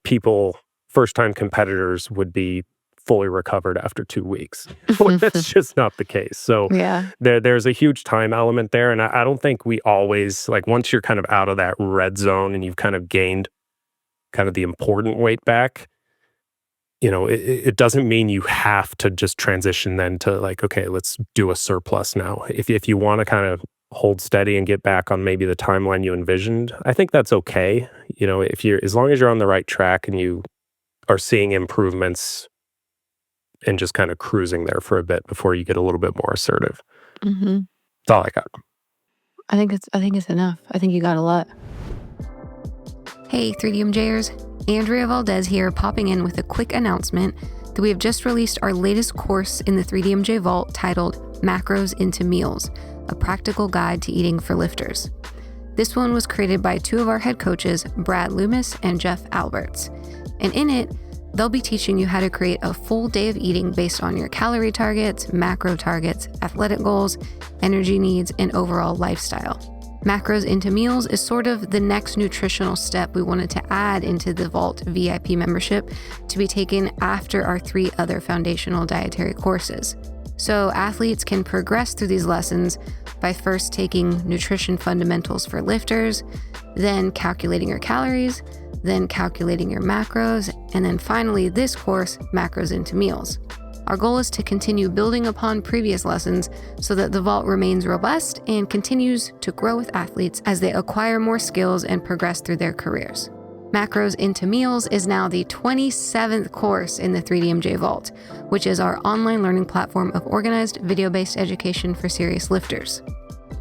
[SPEAKER 2] first time competitors would be fully recovered after 2 weeks. That's just not the case. So
[SPEAKER 1] Yeah.
[SPEAKER 2] there's a huge time element there. And I don't think we always, like, once you're kind of out of that red zone and you've kind of gained kind of the important weight back, it doesn't mean you have to just transition then to, like, okay, let's do a surplus now. If you want to kind of hold steady and get back on maybe the timeline you envisioned, I think that's okay. As long as you're on the right track and you are seeing improvements and just kind of cruising there for a bit before you get a little bit more assertive.
[SPEAKER 1] Mm-hmm.
[SPEAKER 2] That's all I got.
[SPEAKER 1] I think it's enough. I think you got a lot. Hey, 3DMJers. Andrea Valdez here, popping in with a quick announcement that we have just released our latest course in the 3DMJ Vault titled Macros into Meals, a practical guide to eating for lifters. This one was created by two of our head coaches, Brad Loomis and Jeff Alberts. And in it, they'll be teaching you how to create a full day of eating based on your calorie targets, macro targets, athletic goals, energy needs, and overall lifestyle. Macros into Meals is sort of the next nutritional step we wanted to add into the Vault VIP membership to be taken after our 3 other foundational dietary courses. So athletes can progress through these lessons by first taking nutrition fundamentals for lifters, then calculating your calories, then calculating your macros, and then finally this course, Macros into Meals. Our goal is to continue building upon previous lessons so that the Vault remains robust and continues to grow with athletes as they acquire more skills and progress through their careers. Macros into Meals is now the 27th course in the 3DMJ Vault, which is our online learning platform of organized video-based education for serious lifters.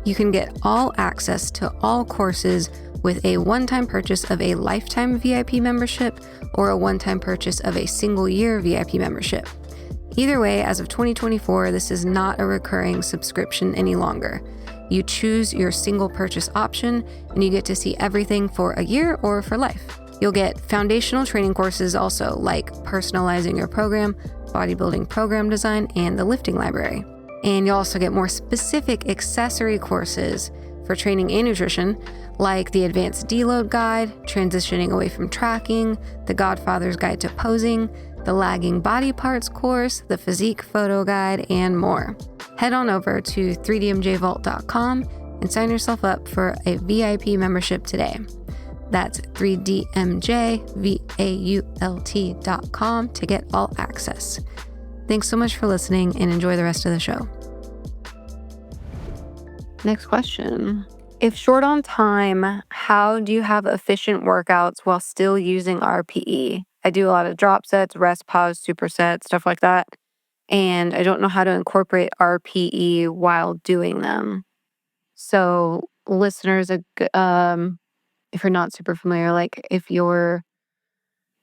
[SPEAKER 1] You can get all access to all courses with a one-time purchase of a lifetime VIP membership or a one-time purchase of a single-year VIP membership. Either way, as of 2024, this is not a recurring subscription any longer. You choose your single purchase option, and you get to see everything for a year or for life. You'll get foundational training courses also, like personalizing your program, bodybuilding program design, and the lifting library. And you'll also get more specific accessory courses for training and nutrition, like the Advanced Deload Guide, Transitioning Away from Tracking, The Godfather's Guide to Posing, the Lagging Body Parts course, the Physique Photo Guide, and more. Head on over to 3dmjvault.com and sign yourself up for a VIP membership today. That's 3dmjvault.com to get all access. Thanks so much for listening and enjoy the rest of the show. Next question. If short on time, how do you have efficient workouts while still using RPE? I do a lot of drop sets, rest pause, supersets, stuff like that. And I don't know how to incorporate RPE while doing them. So listeners, if you're not super familiar, like if you're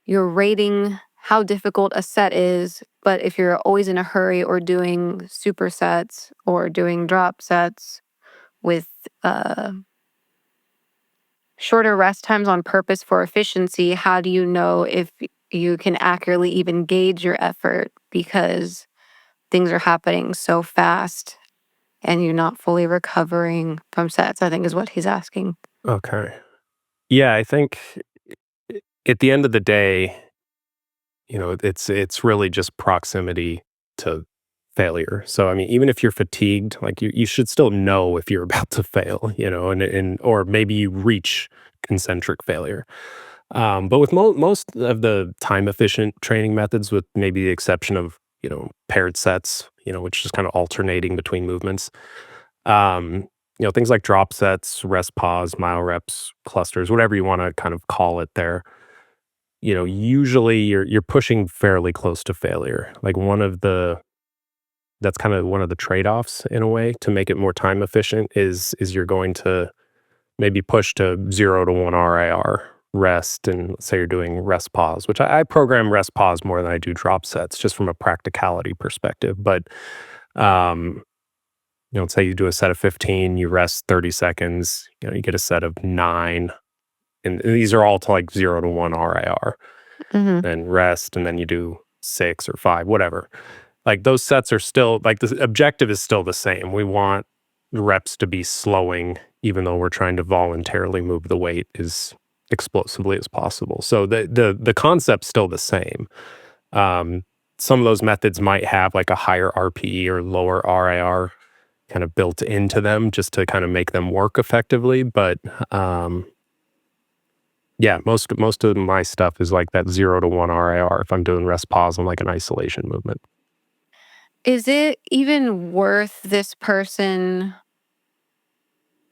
[SPEAKER 1] rating how difficult a set is, but if you're always in a hurry or doing supersets or doing drop sets with shorter rest times on purpose for efficiency, how do you know if you can accurately even gauge your effort because things are happening so fast and you're not fully recovering from sets, I think is what he's asking.
[SPEAKER 2] Okay. Yeah, I think at the end of the day, it's really just proximity to failure. So, I mean, even if you're fatigued, like you should still know if you're about to fail, or maybe you reach concentric failure. But with most of the time efficient training methods, with maybe the exception of, paired sets, which is kind of alternating between movements, things like drop sets, rest pause, mile reps, clusters, whatever you want to kind of call it there. Usually you're pushing fairly close to failure. Like that's kind of one of the trade-offs in a way to make it more time efficient is you're going to maybe push to 0 to 1 RIR rest, and let's say you're doing rest pause, which I program rest pause more than I do drop sets just from a practicality perspective. But say you do a set of 15, you rest 30 seconds, you get a set of 9. And these are all to like 0 to 1 RIR.
[SPEAKER 1] Mm-hmm.
[SPEAKER 2] Then rest, and then you do 6 or 5, whatever. Like those sets are still, like the objective is still the same. We want reps to be slowing, even though we're trying to voluntarily move the weight as explosively as possible. So the concept's still the same. Some of those methods might have like a higher RPE or lower RIR kind of built into them just to kind of make them work effectively. But yeah, most of my stuff is like that 0 to 1 RIR if I'm doing rest pause on like an isolation movement.
[SPEAKER 1] Is it even worth this person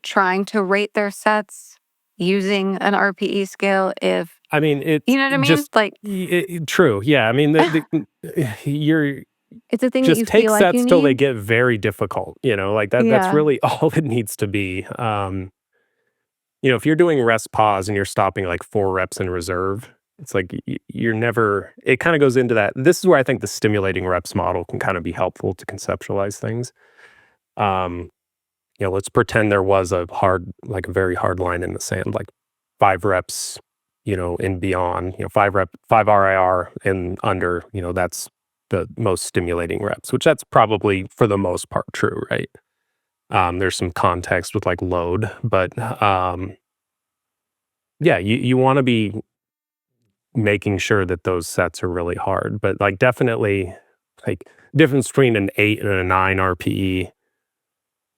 [SPEAKER 1] trying to rate their sets using an RPE scale if,
[SPEAKER 2] I mean, it's
[SPEAKER 1] you know what I mean?
[SPEAKER 2] just
[SPEAKER 1] Like,
[SPEAKER 2] true. Yeah, I mean, you're
[SPEAKER 1] it's a thing that
[SPEAKER 2] just
[SPEAKER 1] you
[SPEAKER 2] take
[SPEAKER 1] feel like you
[SPEAKER 2] sets till they
[SPEAKER 1] need.
[SPEAKER 2] get very difficult. Like that. That's
[SPEAKER 1] Yeah.
[SPEAKER 2] really all it needs to be. If you're doing rest pause and you're stopping like 4 reps in reserve, it's like you're never. It kind of goes into that. This is where I think the stimulating reps model can kind of be helpful to conceptualize things. Let's pretend there was a very hard line in the sand, like 5 reps, and beyond, 5 RIR and under, that's the most stimulating reps, which that's probably for the most part true, right? There's some context with like load, but yeah, you want to be making sure that those sets are really hard, but like definitely like difference between an 8 and a 9 RPE.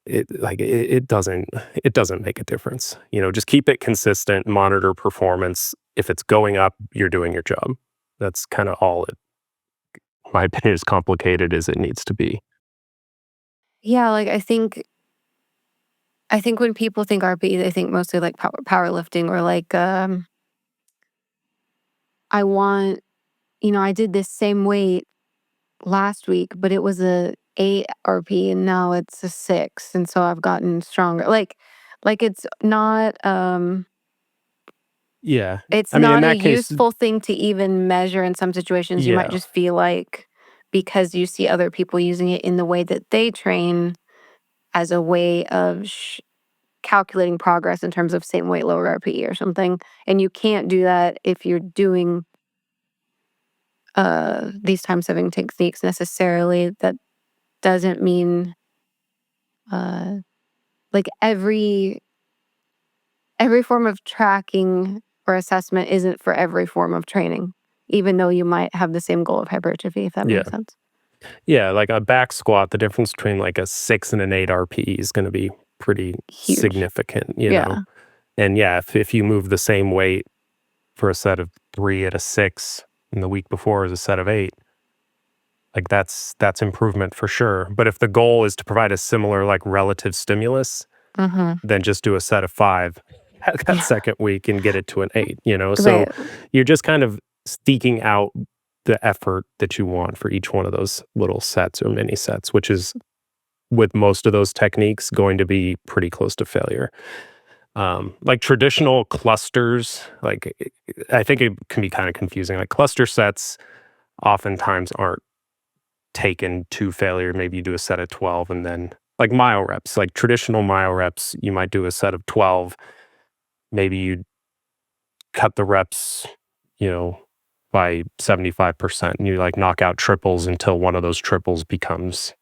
[SPEAKER 2] It doesn't make a difference. Just keep it consistent, monitor performance. If it's going up, you're doing your job. That's kind of all it, my opinion, as complicated as it needs to be.
[SPEAKER 1] Yeah, like I think when people think RPE, they think mostly like powerlifting or like I want, I did this same weight last week, but it was a 8 RP and now it's a 6, and so I've gotten stronger. Like it's not
[SPEAKER 2] Yeah.
[SPEAKER 1] it's
[SPEAKER 2] I mean, in
[SPEAKER 1] not a
[SPEAKER 2] that case,
[SPEAKER 1] useful thing to even measure in some situations. You might
[SPEAKER 2] yeah.
[SPEAKER 1] just feel like because you see other people using it in the way that they train as a way of calculating progress in terms of same weight, lower RPE or something. And you can't do that if you're doing these time saving techniques necessarily. That doesn't mean uh, like every form of tracking or assessment isn't for every form of training, even though you might have the same goal of hypertrophy, if that
[SPEAKER 2] Yeah.
[SPEAKER 1] makes sense.
[SPEAKER 2] Yeah. Like a back squat, the difference between like a 6 and an 8 RPE is going to be pretty
[SPEAKER 1] Huge.
[SPEAKER 2] significant,
[SPEAKER 1] Yeah.
[SPEAKER 2] And yeah, if you move the same weight for a set of 3 at a 6 and the week before is a set of 8, like that's improvement for sure. But if the goal is to provide a similar like relative stimulus,
[SPEAKER 1] Mm-hmm.
[SPEAKER 2] then just do a set of 5 that
[SPEAKER 1] Yeah.
[SPEAKER 2] second week and get it to an 8, So
[SPEAKER 1] Right.
[SPEAKER 2] you're just kind of seeking out the effort that you want for each one of those little sets or mini sets, which is with most of those techniques going to be pretty close to failure. Like traditional clusters, like I think it can be kind of confusing. Like cluster sets oftentimes aren't taken to failure. Maybe you do a set of 12 and then like myo reps, like traditional myo reps, you might do a set of 12. Maybe you cut the reps, by 75% and you like knock out triples until one of those triples becomes,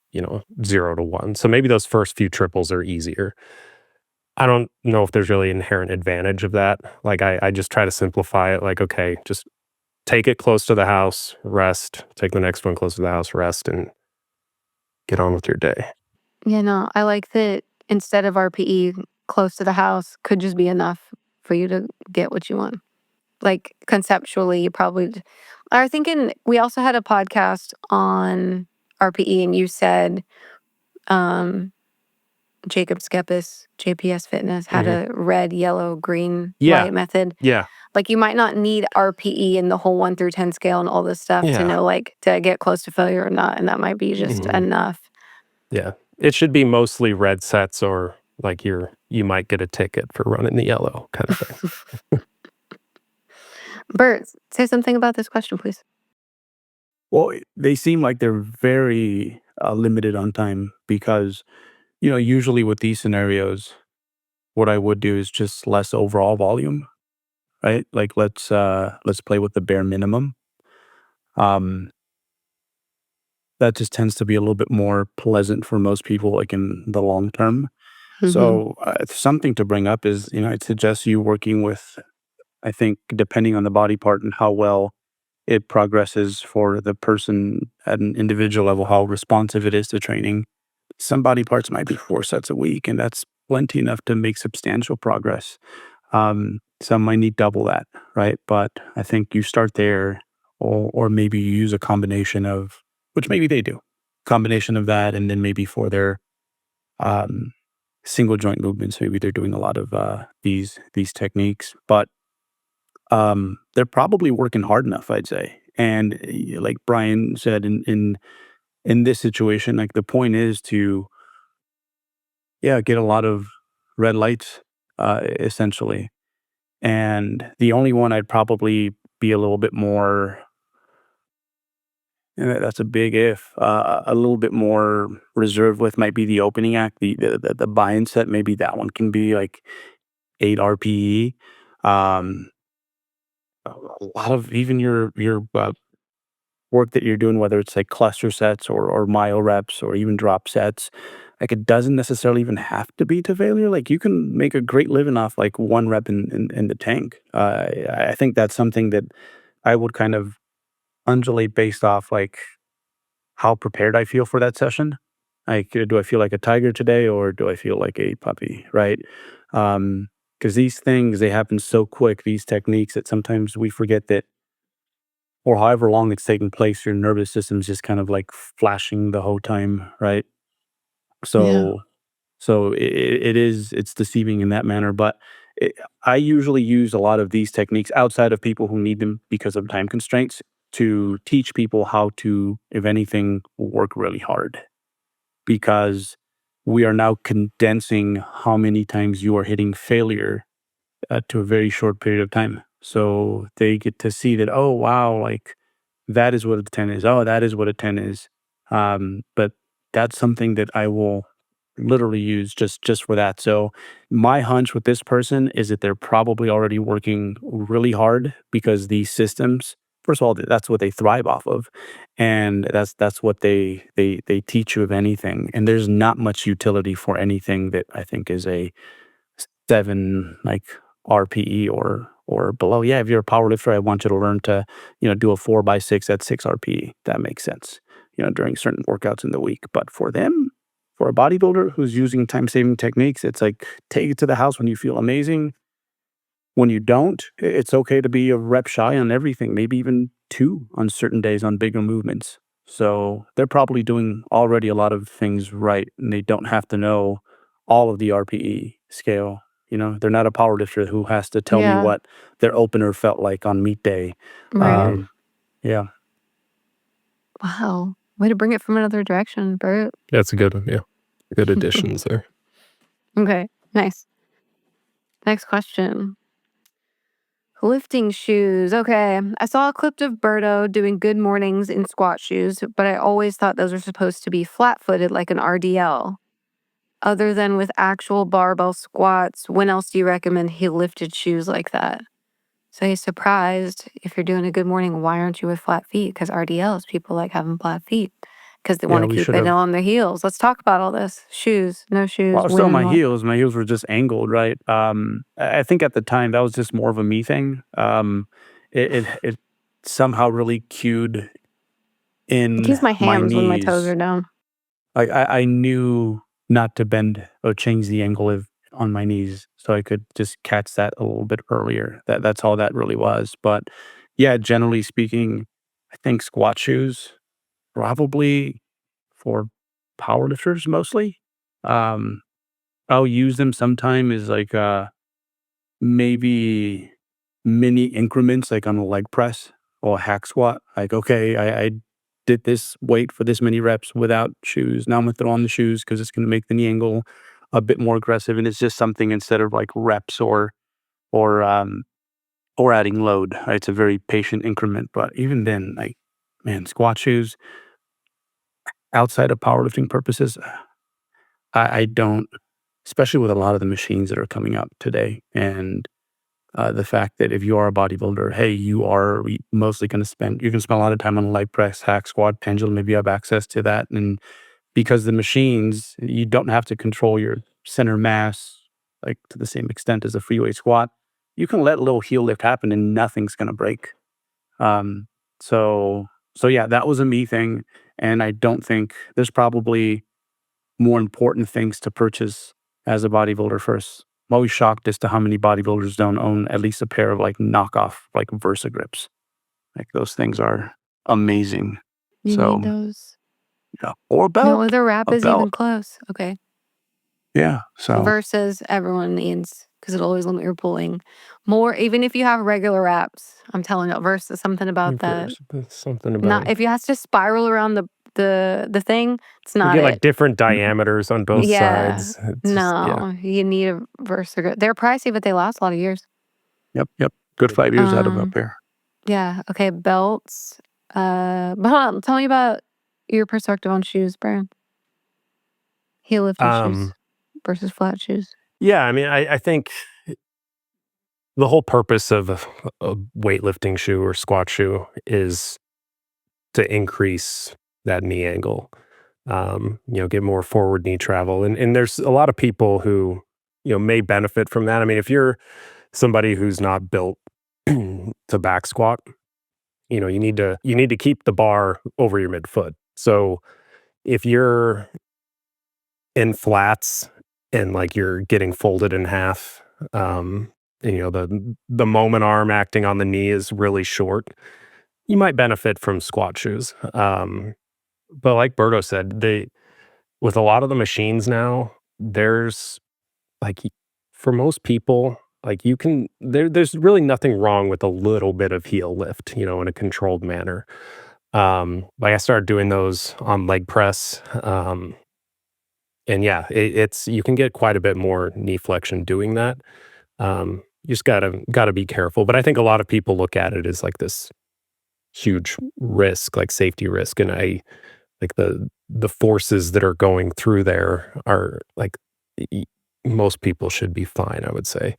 [SPEAKER 2] 0 to 1. So maybe those first few triples are easier. I don't know if there's really inherent advantage of that. Like I just try to simplify it like, okay, just take it close to the house, rest, take the next one close to the house, rest, and get on with your day.
[SPEAKER 1] Yeah, no, I like that instead of RPE, close to the house could just be enough for you to get what you want. Like conceptually, you probably are thinking. We also had a podcast on RPE, and you said um, Jacob Skepis, JPS Fitness, had
[SPEAKER 2] Mhm.
[SPEAKER 1] a red, yellow, green
[SPEAKER 2] Yeah.
[SPEAKER 1] light method.
[SPEAKER 2] Yeah.
[SPEAKER 1] Like you might not need RPE and the whole 1 through 10 scale and all this stuff to
[SPEAKER 2] Yeah.
[SPEAKER 1] know like to get close to failure or not, and that might be just
[SPEAKER 2] Mhm.
[SPEAKER 1] enough.
[SPEAKER 2] Yeah. It should be mostly red sets or like you might get a ticket for running the yellow kind of thing.
[SPEAKER 1] Bert, say something about this question, please.
[SPEAKER 3] Well, they seem like they're very limited on time because Usually with these scenarios, what I would do is just less overall volume, right? Like let's play with the bare minimum. Um, that just tends to be a little bit more pleasant for most people, like in the long term.
[SPEAKER 1] Mm-hmm.
[SPEAKER 3] So something to bring up is, I'd suggest you working with, I think, depending on the body part and how well it progresses for the person at an individual level, how responsive it is to training. Some body parts might be 4 sets a week, and that's plenty enough to make substantial progress. Some might need double that, right? But I think you start there, or maybe you use a combination of, which maybe they do, combination of that, and then maybe for their um, single joint movements, maybe they're doing a lot of these techniques, but they're probably working hard enough, I'd say. And like Brian said, in this situation, like the point is to get a lot of red lights, essentially. And the only one I'd probably be a little bit more, and that's a big if, a little bit more reserved with might be the opening act, the buy-in set. Maybe that one can be like 8 RPE. Um, a lot of even your work that you're doing, whether it's like cluster sets or myo reps or even drop sets, like it doesn't necessarily even have to be to failure. Like you can make a great living off like one rep in the tank. I think that's something that I would kind of undulate based off like how prepared I feel for that session. Like, do I feel like a tiger today or do I feel like a puppy? Right. Because these things, they happen so quick, these techniques, that sometimes we forget that, or however long it's taking place, your nervous system's just kind of like flashing the whole time, right?
[SPEAKER 1] Yeah.
[SPEAKER 3] So, it's deceiving in that manner. But it, I usually use a lot of these techniques outside of people who need them because of time constraints to teach people how to, if anything, work really hard because we are now condensing how many times you are hitting failure to a very short period of time. So they get to see that, oh, wow, like that is what a 10 is. Oh, that is what a 10 is. But that's something that I will literally use just for that. So my hunch with this person is that they're probably already working really hard because these systems, first of all, that's what they thrive off of. And that's what they teach you of anything. And there's not much utility for anything that I think is a 7 like RPE or below. Yeah, if you're a power lifter, I want you to learn to, do a 4x6 at 6 RPE. That makes sense, during certain workouts in the week. But for them, for a bodybuilder who's using time-saving techniques, it's like take it to the house when you feel amazing. When you don't, it's okay to be a rep shy on everything, maybe even 2 on certain days on bigger movements. So they're probably doing already a lot of things right, and they don't have to know all of the RPE scale. They're not a power lifter who has to tell me
[SPEAKER 1] Yeah.
[SPEAKER 3] what their opener felt like on meet day.
[SPEAKER 1] Right.
[SPEAKER 2] Mhm.
[SPEAKER 3] Um, yeah.
[SPEAKER 1] Wow. Way to bring it from another direction, Bert.
[SPEAKER 2] That's a good one. Yeah. Good additions there.
[SPEAKER 1] Okay. Nice. Next question. Lifting shoes. Okay. I saw a clip of Berto doing good mornings in squat shoes, but I always thought those were supposed to be flat footed like an RDL. Other than with actual barbell squats, when else do you recommend heel lifted shoes like that? So he's surprised if you're doing a good morning, why aren't you with flat feet? Because RDLs, people like having flat feet because they want
[SPEAKER 3] Yeah,
[SPEAKER 1] to
[SPEAKER 3] we
[SPEAKER 1] keep
[SPEAKER 3] should
[SPEAKER 1] it
[SPEAKER 3] have.
[SPEAKER 1] on their heels. Let's talk about all this. Shoes, no
[SPEAKER 3] Well, I
[SPEAKER 1] shoes,
[SPEAKER 3] was still on
[SPEAKER 1] when, what.
[SPEAKER 3] my heels were just angled, right? I think at the time that was just more of a me thing. It somehow really cued
[SPEAKER 1] I
[SPEAKER 3] in
[SPEAKER 1] use my
[SPEAKER 3] my
[SPEAKER 1] hams when my toes
[SPEAKER 3] knees.
[SPEAKER 1] are down.
[SPEAKER 3] I knew not to bend or change the angle on my knees, so I could just catch that a little bit earlier. That's all that really was. But yeah, generally speaking, I think squat shoes probably for powerlifters mostly. Um, I'll use them sometime as like maybe mini increments, like on a leg press or a hack squat. Like, okay, I did this weight for this many reps without shoes. Now I'm gonna throw on the shoes because it's gonna make the knee angle a bit more aggressive. And it's just something instead of like reps or um or adding load. Right? It's a very patient increment. But even then, like man, squat shoes outside of powerlifting purposes, I don't, especially with a lot of the machines that are coming out today, and the fact that if you are a bodybuilder, hey, you are mostly going to spend, you're going to spend a lot of time on leg press, hack, squat, pendulum. Maybe you have access to that. And because the machines, you don't have to control your center mass like to the same extent as a free weight squat. You can let a little heel lift happen and nothing's going to break. Um, so, so yeah, that was a me thing. And I don't think there's probably more important things to purchase as a bodybuilder first. I'm always shocked as to how many bodybuilders don't own at least a pair of like knockoff like Versa grips. Like those things are amazing.
[SPEAKER 1] You
[SPEAKER 3] So
[SPEAKER 1] need those.
[SPEAKER 3] yeah, or a
[SPEAKER 1] No
[SPEAKER 3] belt,
[SPEAKER 1] other wrap
[SPEAKER 3] a
[SPEAKER 1] is even
[SPEAKER 3] belt.
[SPEAKER 1] close. Okay.
[SPEAKER 3] Yeah. So
[SPEAKER 1] Versus everyone needs because it'll always limit your pulling more. Even if you have regular wraps, I'm telling you, versus something about that.
[SPEAKER 2] There's something about
[SPEAKER 1] Not if you have to spiral around the thing, it's
[SPEAKER 2] you
[SPEAKER 1] not
[SPEAKER 2] get like
[SPEAKER 1] it.
[SPEAKER 2] different diameters on both
[SPEAKER 1] Yeah.
[SPEAKER 2] sides. It's just
[SPEAKER 1] No, you need a Versa grip. They're pricey, but they last a lot of years.
[SPEAKER 3] yep. Good 5 years out of a
[SPEAKER 1] Um,
[SPEAKER 3] pair.
[SPEAKER 1] yeah. Okay. Belts. But hold on, tell me about your perspective on shoes, Brian. Heel lifting shoes versus flat shoes.
[SPEAKER 2] Yeah, I mean, I think the whole purpose of a weightlifting shoe or squat shoe is to increase that knee angle. Get more forward knee travel, and there's a lot of people who may benefit from that. I mean, if you're somebody who's not built to back squat, you need to keep the bar over your midfoot. So if you're in flats and like you're getting folded in half, and, the moment arm acting on the knee is really short, you might benefit from squat shoes. But like Berto said, with a lot of the machines now, there's like for most people, like there's really nothing wrong with a little bit of heel lift, in a controlled manner. Like I started doing those on leg press. And yeah, it's you can get quite a bit more knee flexion doing that. You just gotta be careful. But I think a lot of people look at it as like this huge risk, like safety risk, and I like the forces that are going through there are like y- most people should be fine, I would say.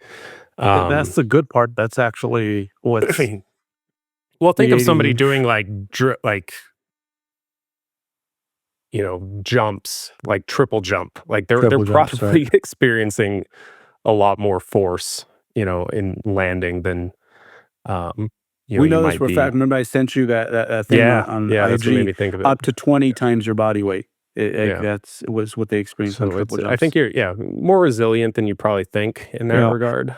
[SPEAKER 3] That's the good part. That's actually what's
[SPEAKER 2] Well, think of somebody
[SPEAKER 3] creating
[SPEAKER 2] doing like jumps, like triple jump. Like they're
[SPEAKER 3] triple jumps, right?
[SPEAKER 2] probably experiencing a lot more force, in landing than
[SPEAKER 3] We
[SPEAKER 2] you
[SPEAKER 3] know this
[SPEAKER 2] might
[SPEAKER 3] for a
[SPEAKER 2] be.
[SPEAKER 3] fact. Remember, I sent you that thing
[SPEAKER 2] Yeah,
[SPEAKER 3] on
[SPEAKER 2] yeah, that's what made
[SPEAKER 3] IG,
[SPEAKER 2] me think of it.
[SPEAKER 3] up to 20 times your body weight.
[SPEAKER 2] Yeah.
[SPEAKER 3] That's was what they experience on
[SPEAKER 2] So
[SPEAKER 3] triple
[SPEAKER 2] I think
[SPEAKER 3] jumps.
[SPEAKER 2] you're more resilient than you probably think in that
[SPEAKER 3] Yeah,
[SPEAKER 2] regard.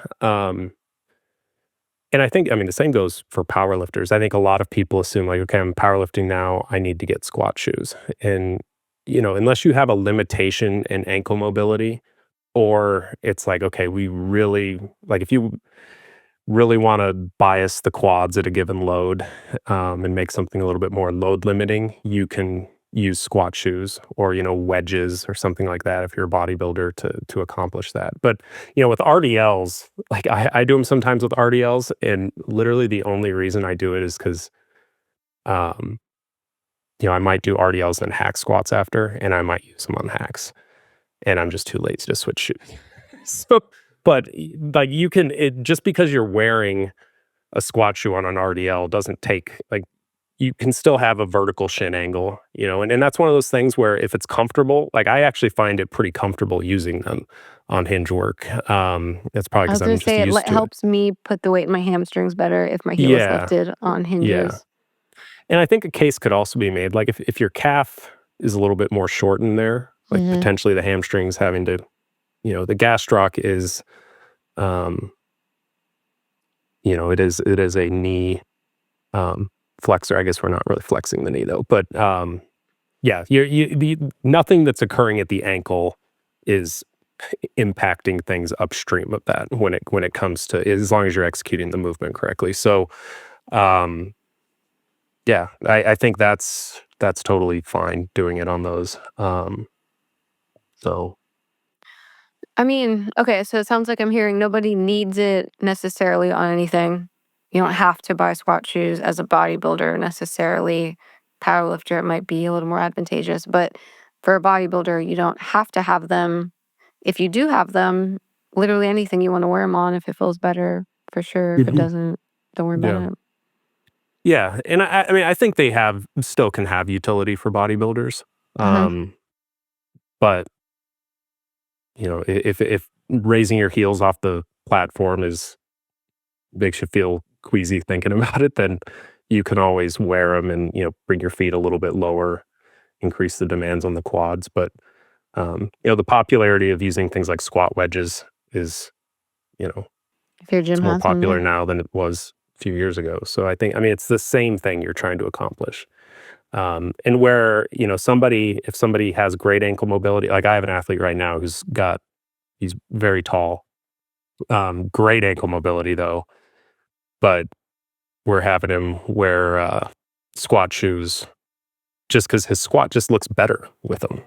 [SPEAKER 2] And I think, I mean, the same goes for powerlifters. I think a lot of people assume like, okay, I'm powerlifting now, I need to get squat shoes. And, unless you have a limitation in ankle mobility, or it's like, okay, we really, like if you really want to bias the quads at a given load, and make something a little bit more load limiting, you can use squat shoes or wedges or something like that if you're a bodybuilder to accomplish that. But with RDLs, like I do them sometimes with RDLs, and literally the only reason I do it is because um, I might do RDLs and hack squats after, and I might use them on hacks, and I'm just too lazy to switch shoes. So, but like just because you're wearing a squat shoe on an RDL doesn't take like you can still have a vertical shin angle, and that's one of those things where if it's comfortable, like I actually find it pretty comfortable using them on hinge work. That's probably
[SPEAKER 1] I
[SPEAKER 2] because
[SPEAKER 1] was gonna
[SPEAKER 2] I'm just
[SPEAKER 1] say
[SPEAKER 2] used to it.
[SPEAKER 1] helps me put the weight in my hamstrings better if my heel is
[SPEAKER 2] Yeah,
[SPEAKER 1] lifted on
[SPEAKER 2] yeah.
[SPEAKER 1] hinges.
[SPEAKER 2] And I think a case could also be made, like if your calf is a little bit more shortened there, like
[SPEAKER 1] Mm-hmm.
[SPEAKER 2] potentially the hamstrings having to, the gastroc is, um, it is a knee flexor. I guess we're not really flexing the knee though, but yeah, nothing that's occurring at the ankle is impacting things upstream of that when it comes to, as long as you're executing the movement correctly. So, um, yeah, I think that's totally fine doing it on those. So
[SPEAKER 1] I mean, okay, so it sounds like I'm hearing nobody needs it necessarily on anything. You don't have to buy squat shoes as a bodybuilder necessarily. Powerlifter, it might be a little more advantageous, but for a bodybuilder, you don't have to have them. If you do have them, literally anything you want to wear them on, if it feels better, for sure. If it doesn't, don't worry about
[SPEAKER 2] Yeah.
[SPEAKER 1] it.
[SPEAKER 2] Yeah, and I mean, I think they still can have utility for bodybuilders. But if raising your heels off the platform makes you feel queasy thinking about it, then you can always wear them and bring your feet a little bit lower, increase the demands on the quads. But the popularity of using things like squat wedges is
[SPEAKER 1] If your gym
[SPEAKER 2] it's more
[SPEAKER 1] has one,
[SPEAKER 2] popular
[SPEAKER 1] yeah.
[SPEAKER 2] now than it was a few years ago. So I mean, it's the same thing you're trying to accomplish. And where, if somebody has great ankle mobility, like I have an athlete right now he's very tall, great ankle mobility though, but we're having him wear squat shoes just because his squat just looks better with them.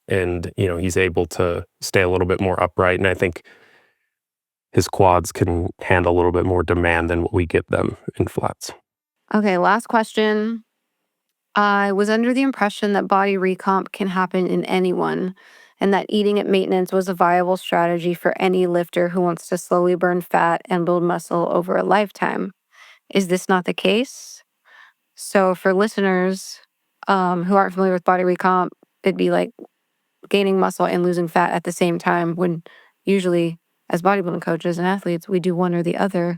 [SPEAKER 2] And, he's able to stay a little bit more upright. And I think his quads can handle a little bit more demand than what we give them in flats.
[SPEAKER 1] Okay, last question. I was under the impression that body recomp can happen in anyone, and that eating at maintenance was a viable strategy for any lifter who wants to slowly burn fat and build muscle over a lifetime. Is this not the case? So for listeners who aren't familiar with body recomp, it'd be like gaining muscle and losing fat at the same time, when usually as bodybuilding coaches and athletes, we do one or the other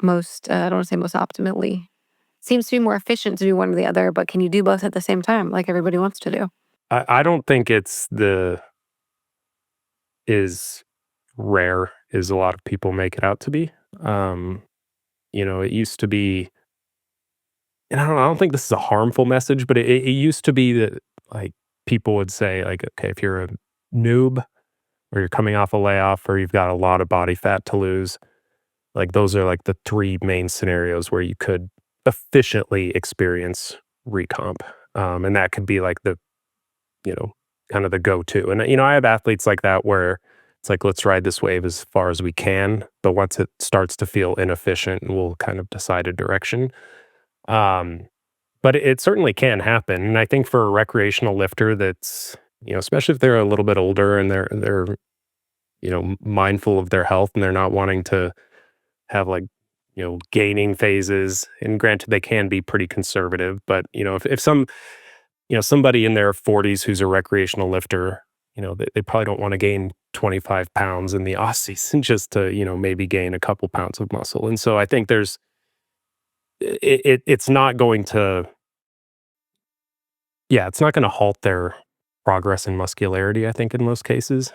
[SPEAKER 1] I don't want to say most optimally. Seems to be more efficient to do one or the other, but can you do both at the same time like everybody wants to do?
[SPEAKER 2] I don't think it's is rare as a lot of people make it out to be. It used to be, and I don't think this is a harmful message, but it used to be that like people would say like, okay, if you're a noob or you're coming off a layoff or you've got a lot of body fat to lose, like those are like the three main scenarios where you could efficiently experience recomp. And that could be like the, you know, kind of the go-to. And, I have athletes like that where it's like, let's ride this wave as far as we can. But once it starts to feel inefficient, we'll kind of decide a direction. But it certainly can happen. And I think for a recreational lifter that's, especially if they're a little bit older and they're mindful of their health and they're not wanting to have like, gaining phases. And granted, they can be pretty conservative, but if somebody in their 40s who's a recreational lifter, they probably don't want to gain 25 pounds in the off season just to, maybe gain a couple pounds of muscle. And so I think it's not going to, it's not going to halt their progress in muscularity, I think, in most cases.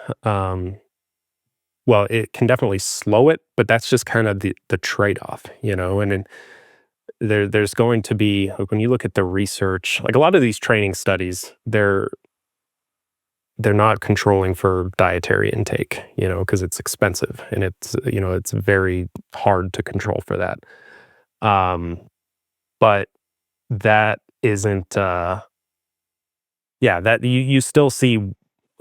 [SPEAKER 2] Well, it can definitely slow it, but that's just kind of the trade-off, and then there's going to be, like, when you look at the research, like a lot of these training studies, they're not controlling for dietary intake, because it's expensive and it's very hard to control for that. But that isn't, that you still see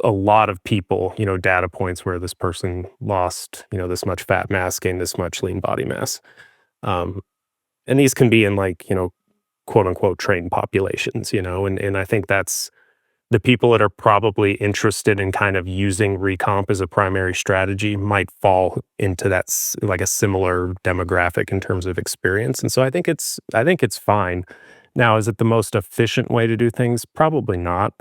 [SPEAKER 2] a lot of people, data points where this person lost, this much fat mass, gained this much lean body mass. And these can be in like, quote unquote trained populations, and I think that's the people that are probably interested in kind of using recomp as a primary strategy might fall into like a similar demographic in terms of experience. And so I think it's fine. Now, is it the most efficient way to do things? Probably not.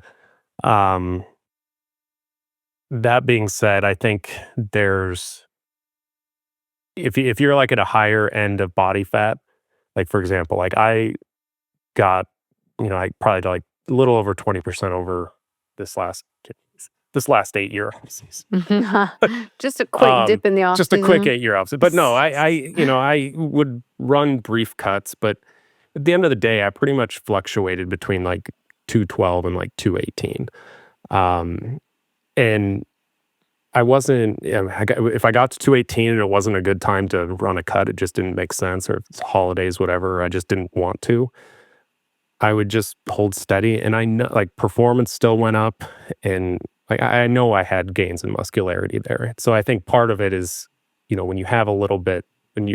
[SPEAKER 2] That being said, I think if you're like at a higher end of body fat, like for example, like I got, I probably like a little over 20% over this last 8-year off season.
[SPEAKER 1] Just a quick dip in the off
[SPEAKER 2] Just a quick 8-year off season. But no, I would run brief cuts, but at the end of the day, I pretty much fluctuated between like 212 and like 218. And I wasn't, if I got to 218 and it wasn't a good time to run a cut, it just didn't make sense, or if it's holidays, whatever, I just didn't want to, I would just hold steady. And I know like performance still went up, and like I know I had gains in muscularity there. So I think part of it is, when you have a little bit, when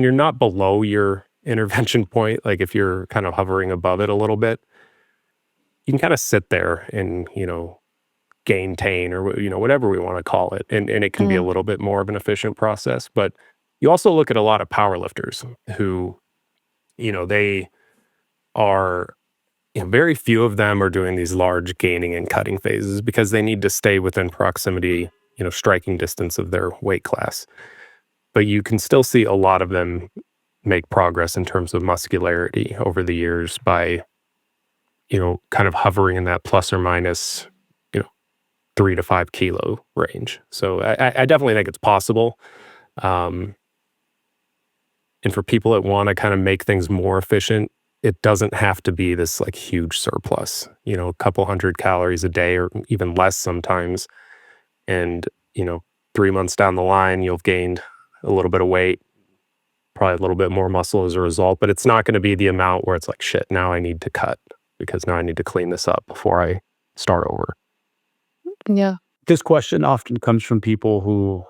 [SPEAKER 2] you're not below your intervention point, like if you're kind of hovering above it a little bit, you can kind of sit there and, gain or, whatever we want to call it. And it can be a
[SPEAKER 1] Mm.
[SPEAKER 2] little bit more of an efficient process. But you also look at a lot of power lifters who, they are, very few of them are doing these large gaining and cutting phases because they need to stay within proximity, striking distance of their weight class. But you can still see a lot of them make progress in terms of muscularity over the years by, kind of hovering in that plus or minus, you know, 3 to 5 kilo range. So I definitely think it's possible. Um, and for people that want to kind of make things more efficient, it doesn't have to be this like huge surplus, a couple hundred calories a day or even less sometimes. And, 3 months down the line, you'll have gained a little bit of weight, probably a little bit more muscle as a result, but it's not going to be the amount where it's like, shit, now I need to cut because now I need to clean this up before I start over.
[SPEAKER 1] Yeah.
[SPEAKER 3] This question often comes from people who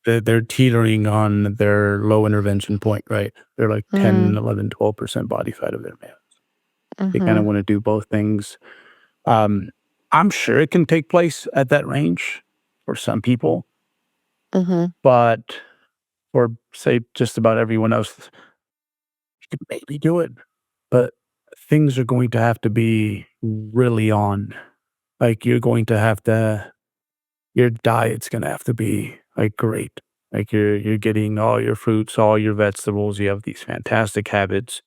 [SPEAKER 3] they're teetering on their low intervention point, right? They're like 10,
[SPEAKER 1] Mm.
[SPEAKER 3] 11, 12% body fat of their man. They kind of
[SPEAKER 1] Mhm.
[SPEAKER 3] want to do both things. Um, I'm sure it can take place at that range for some people,
[SPEAKER 1] Mhm.
[SPEAKER 3] but for say just about everyone else, you can maybe do it, but things are going to have to be really on. Like you're going to have to, your diet's going to have to be like great. Like you're getting all your fruits, all your vegetables. You have these fantastic habits.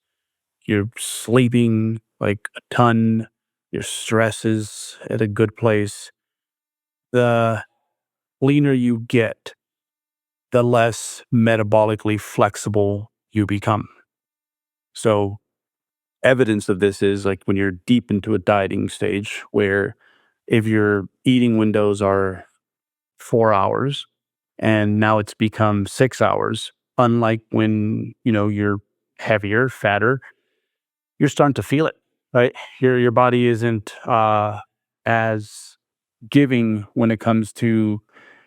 [SPEAKER 3] You're sleeping like a ton. Your stress is at a good place. The leaner you get, the less metabolically flexible you become. So, evidence of this is like when you're deep into a dieting stage, where if your eating windows are 4 hours and now it's become 6 hours, unlike when you're heavier, fatter, you're starting to feel it, right? Your body isn't as giving when it comes to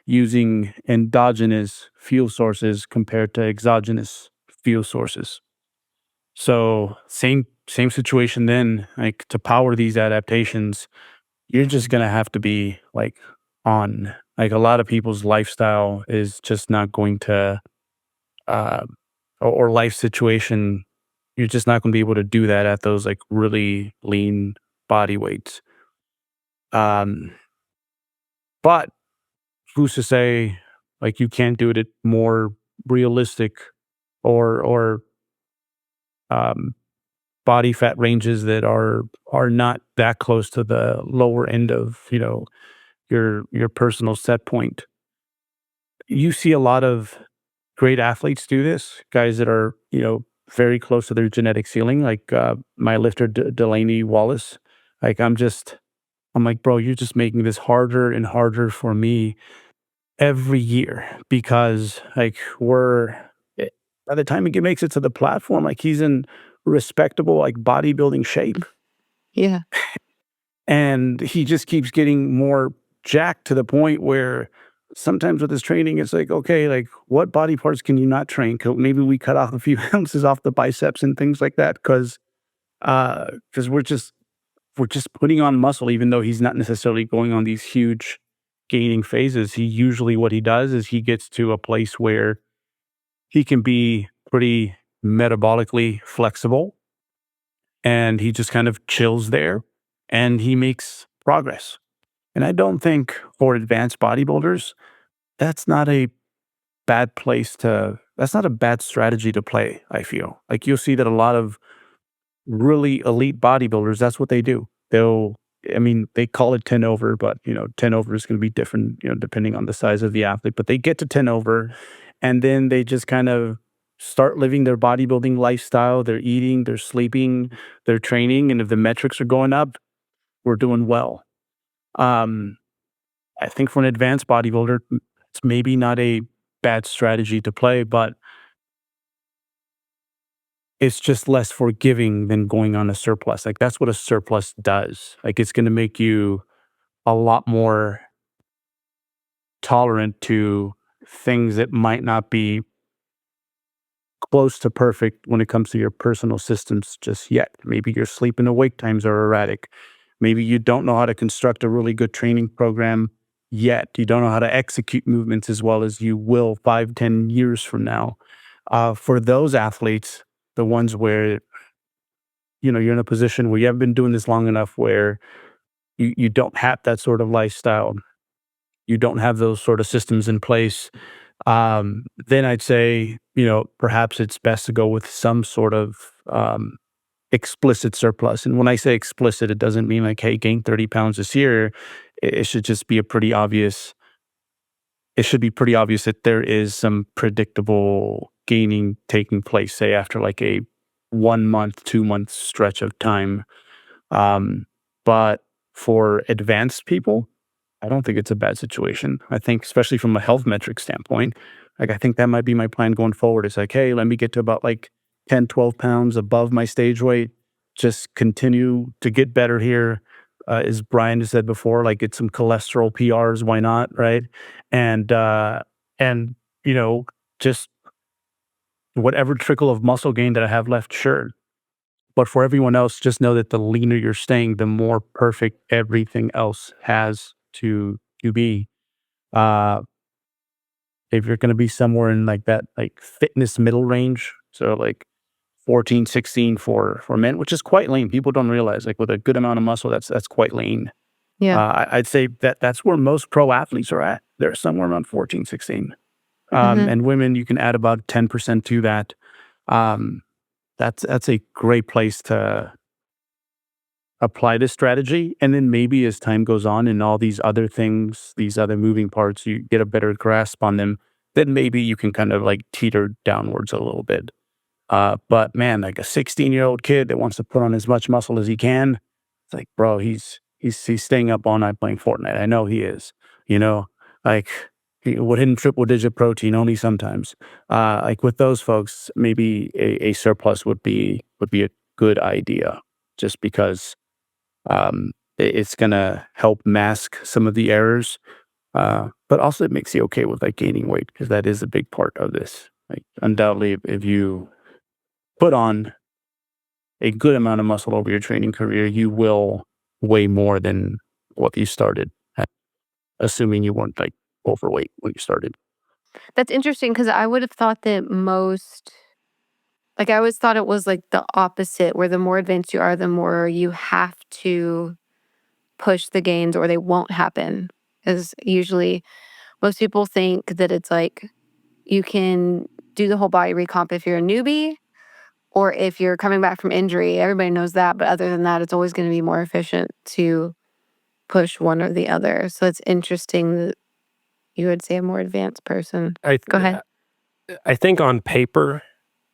[SPEAKER 3] using endogenous fuel sources compared to exogenous fuel sources. So same situation then, like to power these adaptations, you're just gonna have to be like on. Like a lot of people's lifestyle is just not going to uh or life situation, you're just not gonna be able to do that at those like really lean body weights. Um but who's to say like you can't do it at more realistic or um body fat ranges that are not that close to the lower end of your personal set point. You see a lot of great athletes do this, guys that are very close to their genetic ceiling, like my lifter Delaney Wallace. Like I'm like, bro, you're just making this harder and harder for me every year because like by the time he makes it to the platform, like he's in respectable like bodybuilding shape.
[SPEAKER 1] Yeah.
[SPEAKER 3] And he just keeps getting more jacked to the point where sometimes with his training, it's like, okay, like what body parts can you not train? Maybe we cut off a few ounces off the biceps and things like that because we're just putting on muscle, even though he's not necessarily going on these huge gaining phases. He usually what he does is he gets to a place where he can be pretty metabolically flexible and he just kind of chills there and he makes progress. And I don't think for advanced bodybuilders, that's not a that's not a bad strategy to play, I feel. Like you'll see that a lot of really elite bodybuilders, that's what they do. I mean, they call it 10 over, but 10 over is going to be different, depending on the size of the athlete, but they get to 10 over and then they just kind of start living their bodybuilding lifestyle. They're eating, they're sleeping, they're training. And if the metrics are going up, we're doing well. Um, I think for an advanced bodybuilder, it's maybe not a bad strategy to play, but it's just less forgiving than going on a surplus. Like that's what a surplus does. Like it's going to make you a lot more tolerant to things that might not be close to perfect when it comes to your personal systems just yet. Maybe your sleep and awake times are erratic. Maybe you don't know how to construct a really good training program yet. You don't know how to execute movements as well as you will 5, 10 years from now. For those athletes, the ones where you're in a position where you haven't been doing this long enough, where you don't have that sort of lifestyle, you don't have those sort of systems in place, then I'd say, perhaps it's best to go with some sort of explicit surplus. And when I say explicit, it doesn't mean like, hey, gain 30 pounds this year. It should just be pretty obvious. It should be pretty obvious that there is some predictable gaining taking place, say after like a 1 month, 2 month stretch of time. But for advanced people, I don't think it's a bad situation. I think, especially from a health metric standpoint, like I think that might be my plan going forward. It's like, hey, let me get to about like 10, 12 pounds above my stage weight. Just continue to get better here. As Brian has said before, like get some cholesterol PRs. Why not? Right. And, uh, and, just whatever trickle of muscle gain that I have left, sure. But for everyone else, just know that the leaner you're staying, the more perfect everything else has to be. Uh, if you're going to be somewhere in like that, like fitness middle range, so like 14, 16 for men, which is quite lean. People don't realize, like with a good amount of muscle, that's quite lean.
[SPEAKER 1] Yeah.
[SPEAKER 3] I'd say that's where most pro athletes are at. They're somewhere around 14, 16. And women, you can add about 10% to that. That's a great place to apply this strategy. And then maybe as time goes on and all these other things, these other moving parts, you get a better grasp on them, then maybe you can kind of like teeter downwards a little bit. But man, like a 16-year-old kid that wants to put on as much muscle as he can, it's like, bro, he's staying up all night playing Fortnite. I know he is, like he would hit triple digit protein only sometimes. Like with those folks, maybe a surplus would be a good idea, just because it's gonna help mask some of the errors. But also it makes you okay with like gaining weight, because that is a big part of this. Like undoubtedly, if you put on a good amount of muscle over your training career, you will weigh more than what you started at, assuming you weren't like overweight when you started.
[SPEAKER 1] That's interesting because I would have thought that I always thought it was like the opposite, where the more advanced you are, the more you have to push the gains or they won't happen. Is usually most people think that it's like you can do the whole body recomp if you're a newbie or if you're coming back from injury. Everybody knows that. But other than that, it's always going to be more efficient to push one or the other. So it's interesting that you would say a more advanced person.
[SPEAKER 2] I
[SPEAKER 1] Go ahead.
[SPEAKER 2] I think on paper,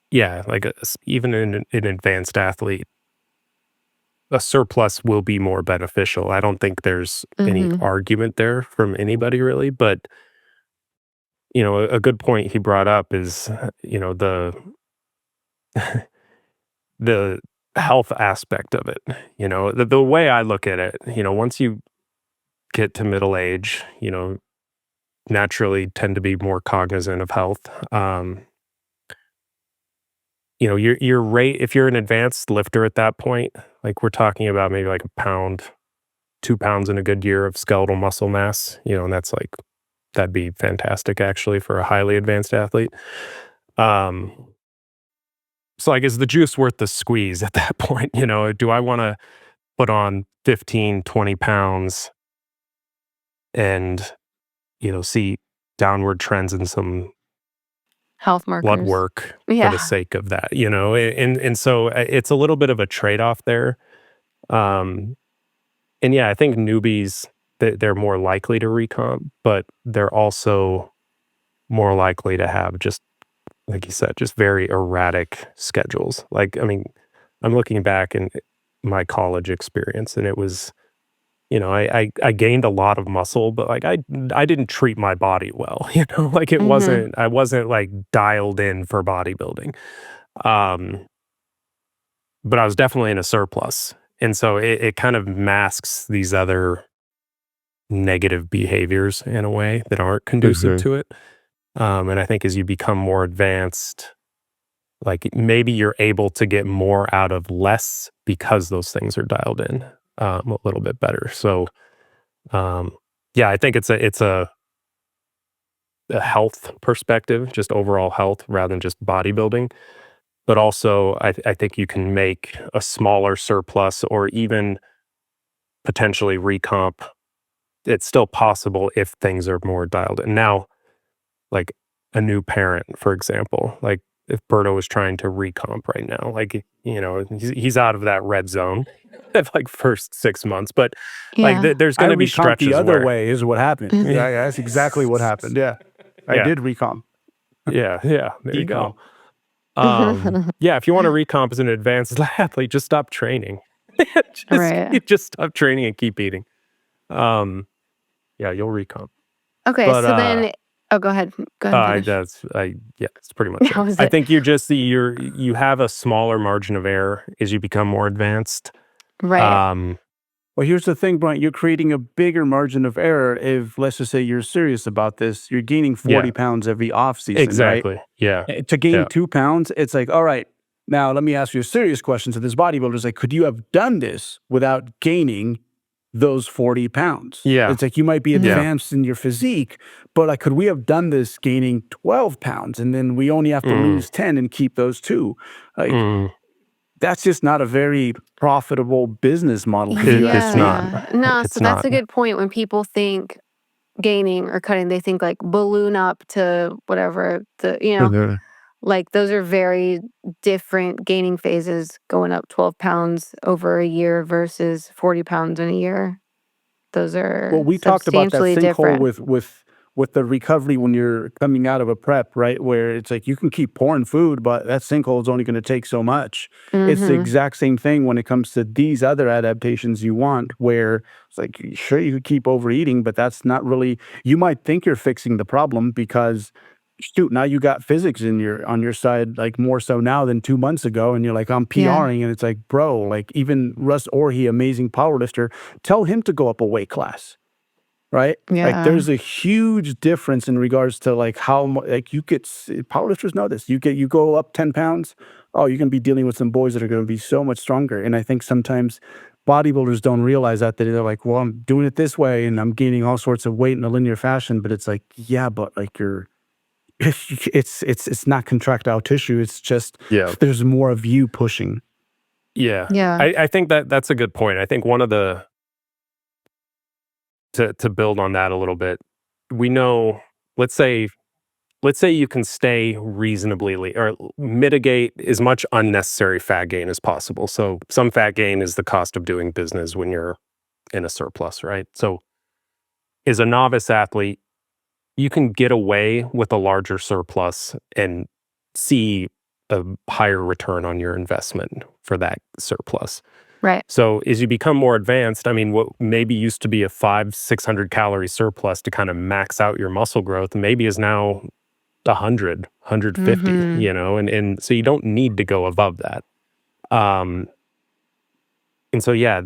[SPEAKER 2] yeah, like even an advanced athlete, a surplus will be more beneficial. I don't think there's any
[SPEAKER 1] Mm-hmm.
[SPEAKER 2] argument there from anybody really, but a good point he brought up is, the health aspect of it. The way I look at it, once you get to middle age, naturally tend to be more cognizant of health. Your rate, if you're an advanced lifter at that point, like we're talking about maybe like a pound, 2 pounds in a good year of skeletal muscle mass, and that'd be fantastic actually for a highly advanced athlete. Um, so like, is the juice worth the squeeze at that point? Do I want to put on 15, 20 pounds and, see downward trends in some
[SPEAKER 1] Health
[SPEAKER 2] blood
[SPEAKER 1] markers.
[SPEAKER 2] work for the
[SPEAKER 1] Yeah.
[SPEAKER 2] sake of that, and so it's a little bit of a trade-off there. Um, and yeah, I think newbies, they're more likely to recomp, but they're also more likely to have, just like you said, just very erratic schedules. Like, I mean, I'm looking back in my college experience, and it was, I gained a lot of muscle, but like I didn't treat my body well, like
[SPEAKER 1] Mm-hmm.
[SPEAKER 2] I wasn't like dialed in for bodybuilding. Um, but I was definitely in a surplus. And so it kind of masks these other negative behaviors in a way that aren't conducive
[SPEAKER 3] Mhm.
[SPEAKER 2] to it. And I think as you become more advanced, like maybe you're able to get more out of less because those things are dialed in a little bit better. So yeah, I think it's a health perspective, just overall health rather than just bodybuilding. But also, I think you can make a smaller surplus or even potentially recomp. It's still possible if things are more dialed in. Now, like a new parent, for example, like if Berto was trying to recomp right now, like, he's out of that red zone of like first 6 months, but like
[SPEAKER 1] Yeah.
[SPEAKER 2] there's
[SPEAKER 3] I
[SPEAKER 2] going to be
[SPEAKER 3] recomp the
[SPEAKER 2] stretches
[SPEAKER 3] other
[SPEAKER 2] where,
[SPEAKER 3] way is what happened. Yeah, that's exactly what happened. Yeah. I
[SPEAKER 2] yeah,
[SPEAKER 3] did recomp.
[SPEAKER 2] yeah, there you go.
[SPEAKER 3] Decomp.
[SPEAKER 2] Yeah, if you want to recomp as an advanced athlete, just stop training.
[SPEAKER 1] Right.
[SPEAKER 2] Just stop training and keep eating. Yeah, you'll recomp.
[SPEAKER 1] Okay,
[SPEAKER 2] But
[SPEAKER 1] so then go ahead. Go ahead and finish.
[SPEAKER 2] yeah, that's pretty much
[SPEAKER 1] That
[SPEAKER 2] it.
[SPEAKER 1] was
[SPEAKER 2] I
[SPEAKER 1] it.
[SPEAKER 2] think you have a smaller margin of error as you become more advanced.
[SPEAKER 1] Right.
[SPEAKER 3] Well, here's the thing, Brian. You're creating a bigger margin of error if, let's just say, you're serious about this. You're gaining 40
[SPEAKER 2] Yeah,
[SPEAKER 3] pounds every off season, right?
[SPEAKER 2] exactly. Yeah,
[SPEAKER 3] To gain
[SPEAKER 2] yeah,
[SPEAKER 3] 2 pounds, it's like, all right, now let me ask you a serious question to this bodybuilder. It's like, could you have done this without gaining those 40 pounds?
[SPEAKER 2] yeah,
[SPEAKER 3] It's like you might be
[SPEAKER 1] Mhm.
[SPEAKER 2] yeah.
[SPEAKER 3] advanced in your physique, but like, could we have done this gaining 12 pounds and then we only have to
[SPEAKER 2] Mm,
[SPEAKER 3] lose 10 and keep those 2? Like,
[SPEAKER 2] mm.
[SPEAKER 3] that's just not a very profitable business model if you
[SPEAKER 2] It's
[SPEAKER 3] ask me.
[SPEAKER 2] not.
[SPEAKER 1] Yeah. No,
[SPEAKER 2] It's
[SPEAKER 1] so that's
[SPEAKER 2] not.
[SPEAKER 1] a good point. When people think gaining or cutting, they think like balloon up to whatever like those are very different gaining phases, going up 12 pounds over a year versus 40 pounds in a year. Those
[SPEAKER 3] Well,
[SPEAKER 1] are
[SPEAKER 3] we talked about that
[SPEAKER 1] substantially
[SPEAKER 3] sinkhole
[SPEAKER 1] different.
[SPEAKER 3] with the recovery when you're coming out of a prep, right? Where it's like you can keep pouring food, but that sinkhole is only going to take so much. It's the
[SPEAKER 1] Mm-hmm.
[SPEAKER 3] exact same thing when it comes to these other adaptations you want, where it's like sure you could keep overeating, but that's not really. You might think you're fixing the problem because shoot, now you got physics in your on your side, like more so now than 2 months ago, and you're like I'm
[SPEAKER 1] Yeah.
[SPEAKER 3] PRing, and it's like, bro, like even Russ Orhey, amazing powerlifter, tell him to go up a weight class. Right? Like,
[SPEAKER 1] Yeah.
[SPEAKER 3] there's a huge difference in regards to, like, how mu like, you get powerlifters know this. You go up 10 pounds, oh, you're gonna be dealing with some boys that are gonna be so much stronger, and I think sometimes bodybuilders don't realize that they're like, "Well, I'm doing it this way, and I'm gaining all sorts of weight in a linear fashion," but it's like, yeah, but, like, you're it's not contractile tissue, it's just
[SPEAKER 2] Yeah,
[SPEAKER 3] there's more of you pushing.
[SPEAKER 2] yeah.
[SPEAKER 1] Yeah.
[SPEAKER 2] I think that's a good point. I think one of the to build on that a little bit, we know. Let's say you can stay reasonably or mitigate as much unnecessary fat gain as possible. So some fat gain is the cost of doing business when you're in a surplus, right? So as a novice athlete, you can get away with a larger surplus and see a higher return on your investment for that surplus.
[SPEAKER 1] Right.
[SPEAKER 2] So as you become more advanced, I mean, what maybe used to be a 500-600 calorie surplus to kind of max out your muscle growth, maybe is now 100, 150,
[SPEAKER 1] Mm-hmm.
[SPEAKER 2] and so you don't need to go above that. And so, yeah,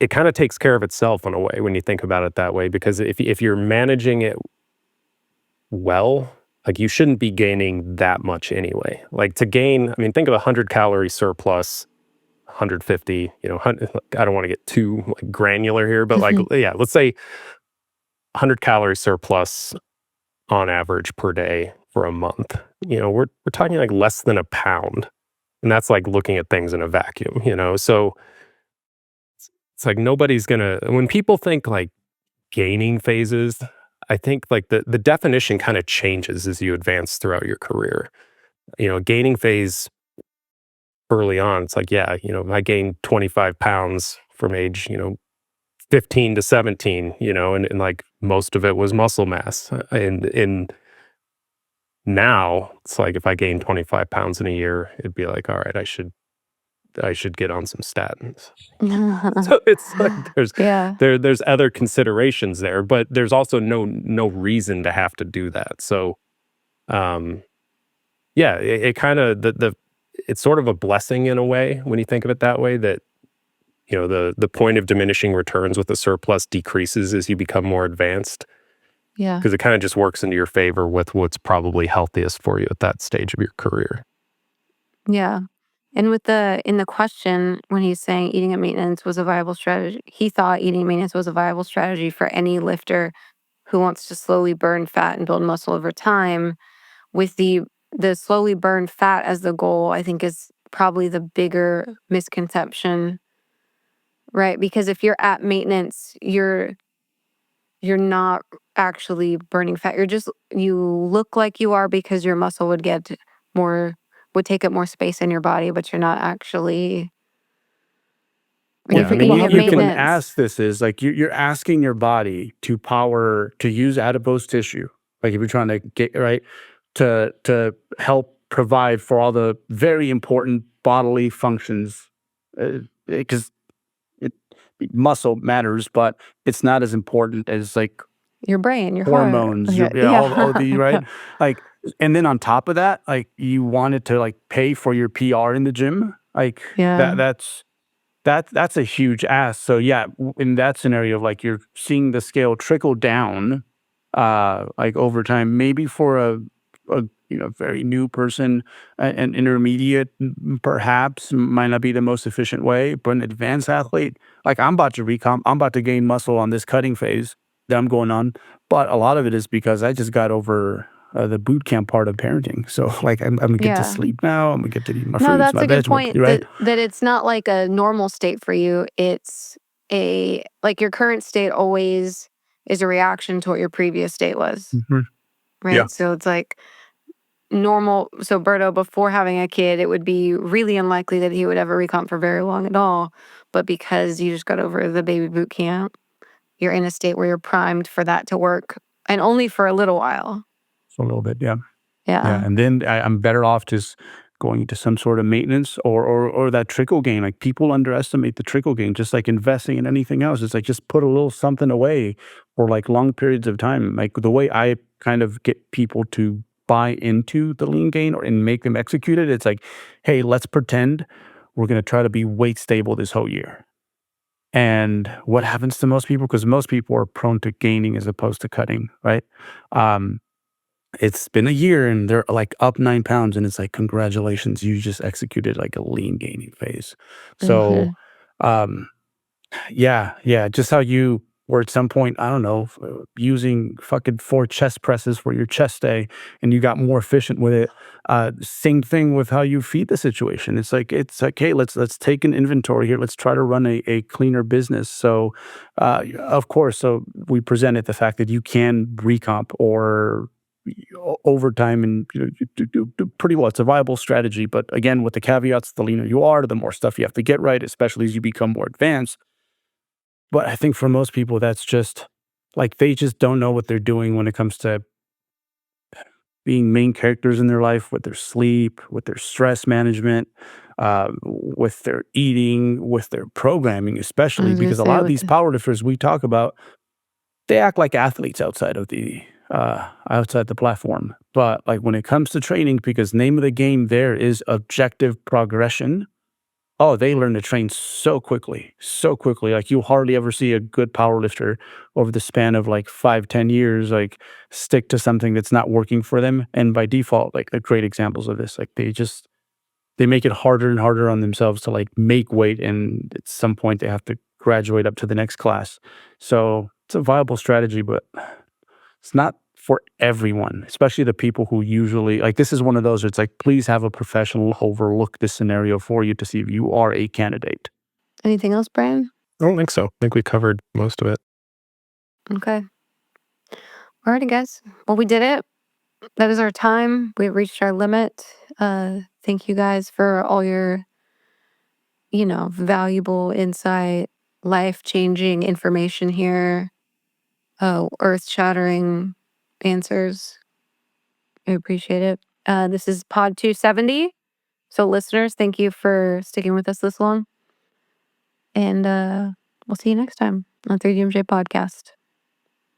[SPEAKER 2] it kind of takes care of itself in a way when you think about it that way, because if you're managing it well, like you shouldn't be gaining that much anyway. Like to gain, I mean, think of a 100-calorie surplus, 150, I don't want to get too like granular here, but like, yeah, let's say 100-calorie surplus on average per day for a month. We're talking like less than a pound. And that's like looking at things in a vacuum, So it's like nobody's gonna, when people think like gaining phases, I think like the definition kind of changes as you advance throughout your career. Gaining phase early on, it's like, yeah, I gained 25 pounds from age, 15 to 17, and like most of it was muscle mass. And now it's like if I gain 25 pounds in a year, it'd be like, all right, I should get on some statins. So it's like
[SPEAKER 1] Yeah.
[SPEAKER 2] there's other considerations there, but there's also no reason to have to do that. So yeah, it kind of it's sort of a blessing in a way when you think of it that way, that the point of diminishing returns with the surplus decreases as you become more advanced.
[SPEAKER 1] Yeah.
[SPEAKER 2] Because it kind of just works into your favor with what's probably healthiest for you at that stage of your career.
[SPEAKER 1] Yeah. And in the question, when he's saying eating at maintenance was a viable strategy, he thought eating at maintenance was a viable strategy for any lifter who wants to slowly burn fat and build muscle over time. With the slowly burn fat as the goal, I think is probably the bigger misconception, right? Because if you're at maintenance, you're not actually burning fat. You look like you are because your muscle would take up more space in your body, but you're not actually.
[SPEAKER 3] Well,
[SPEAKER 1] If
[SPEAKER 3] I
[SPEAKER 1] you're
[SPEAKER 3] mean,
[SPEAKER 1] eating at
[SPEAKER 3] you can
[SPEAKER 1] maintenance,
[SPEAKER 3] ask this is like you're asking your body to use adipose tissue. Like if you're trying to get right to help provide for all the very important bodily functions, because it muscle matters, but it's not as important as like
[SPEAKER 1] your brain, your heart.
[SPEAKER 3] hormones,
[SPEAKER 1] Okay.
[SPEAKER 3] all
[SPEAKER 1] Yeah.
[SPEAKER 3] the right. Like, and then on top of that, like you wanted to like pay for your PR in the gym, like
[SPEAKER 1] Yeah.
[SPEAKER 3] that's a huge ask. So yeah, in that scenario, like you're seeing the scale trickle down, like over time, maybe for a very new person, an intermediate perhaps might not be the most efficient way, but an advanced athlete, like I'm about to recomp, I'm about to gain muscle on this cutting phase that I'm going on, but a lot of it is because I just got over. The boot camp part of parenting. So, like, I'm gonna get to
[SPEAKER 1] Yeah.
[SPEAKER 3] sleep now. I'm gonna get to eat my
[SPEAKER 1] No,
[SPEAKER 3] fruits,
[SPEAKER 1] that's
[SPEAKER 3] my
[SPEAKER 1] a good
[SPEAKER 3] veg,
[SPEAKER 1] point.
[SPEAKER 3] right?
[SPEAKER 1] That it's not like a normal state for you. It's like your current state always is a reaction to what your previous state was,
[SPEAKER 3] Mhm.
[SPEAKER 2] Yeah.
[SPEAKER 1] right? So it's like normal. So Berto, before having a kid, it would be really unlikely that he would ever recomp for very long at all. But because you just got over the baby boot camp, you're in a state where you're primed for that to work, and only for a little while.
[SPEAKER 3] So a little bit, yeah. Yeah,
[SPEAKER 1] Yeah.
[SPEAKER 3] and then I'm better off just going into some sort of maintenance or that trickle gain. Like people underestimate the trickle gain, just like investing in anything else. It's like just put a little something away for like long periods of time. Like the way I kind of get people to buy into the lean gain and make them execute it, it's like, hey, let's pretend we're going to try to be weight stable this whole year. And what happens to most people? Because most people are prone to gaining as opposed to cutting, right? Um, it's been a year and they're like up 9 pounds and it's like, congratulations, you just executed like a lean gaining phase. So,
[SPEAKER 1] Mhm.
[SPEAKER 3] um, yeah, just how you were at some point, I don't know, using fucking 4 chest presses for your chest day and you got more efficient with it. Same thing with how you feed the situation. It's like, hey, let's take an inventory here. Let's try to run a cleaner business. So, of course, so we presented the fact that you can recomp or over time and do pretty well. It's a viable strategy, but again, with the caveats, the leaner you are, the more stuff you have to get right, especially as you become more advanced. But I think for most people, that's just like they just don't know what they're doing when it comes to being main characters in their life, with their sleep, with their stress management, with their eating, with their programming,
[SPEAKER 1] I
[SPEAKER 3] especially
[SPEAKER 1] was gonna
[SPEAKER 3] because a
[SPEAKER 1] say
[SPEAKER 3] lot of
[SPEAKER 1] with
[SPEAKER 3] these powerlifters we talk about, they act like athletes outside the platform. But like when it comes to training, because name of the game there is objective progression. Oh, they learn to train so quickly, so quickly. Like you hardly ever see a good power lifter over the span of like 5, 10 years, like stick to something that's not working for them. And by default, like they're great examples of this. Like they make it harder and harder on themselves to like make weight. And at some point they have to graduate up to the next class. So it's a viable strategy, but it's not for everyone, especially the people who usually like this is one of those where it's like, please have a professional overlook this scenario for you to see if you are a candidate.
[SPEAKER 1] anything else, Brian?
[SPEAKER 2] I don't think so. I think we covered most of it.
[SPEAKER 1] Okay. Alrighty, guys. Well, we did it. That is our time. We reached our limit. Thank you guys for all your, valuable insight, life-changing information here. Earth-shattering answers. I appreciate it. This is Pod 270. So, listeners, thank you for sticking with us this long. And we'll see you next time on 3DMJ Podcast.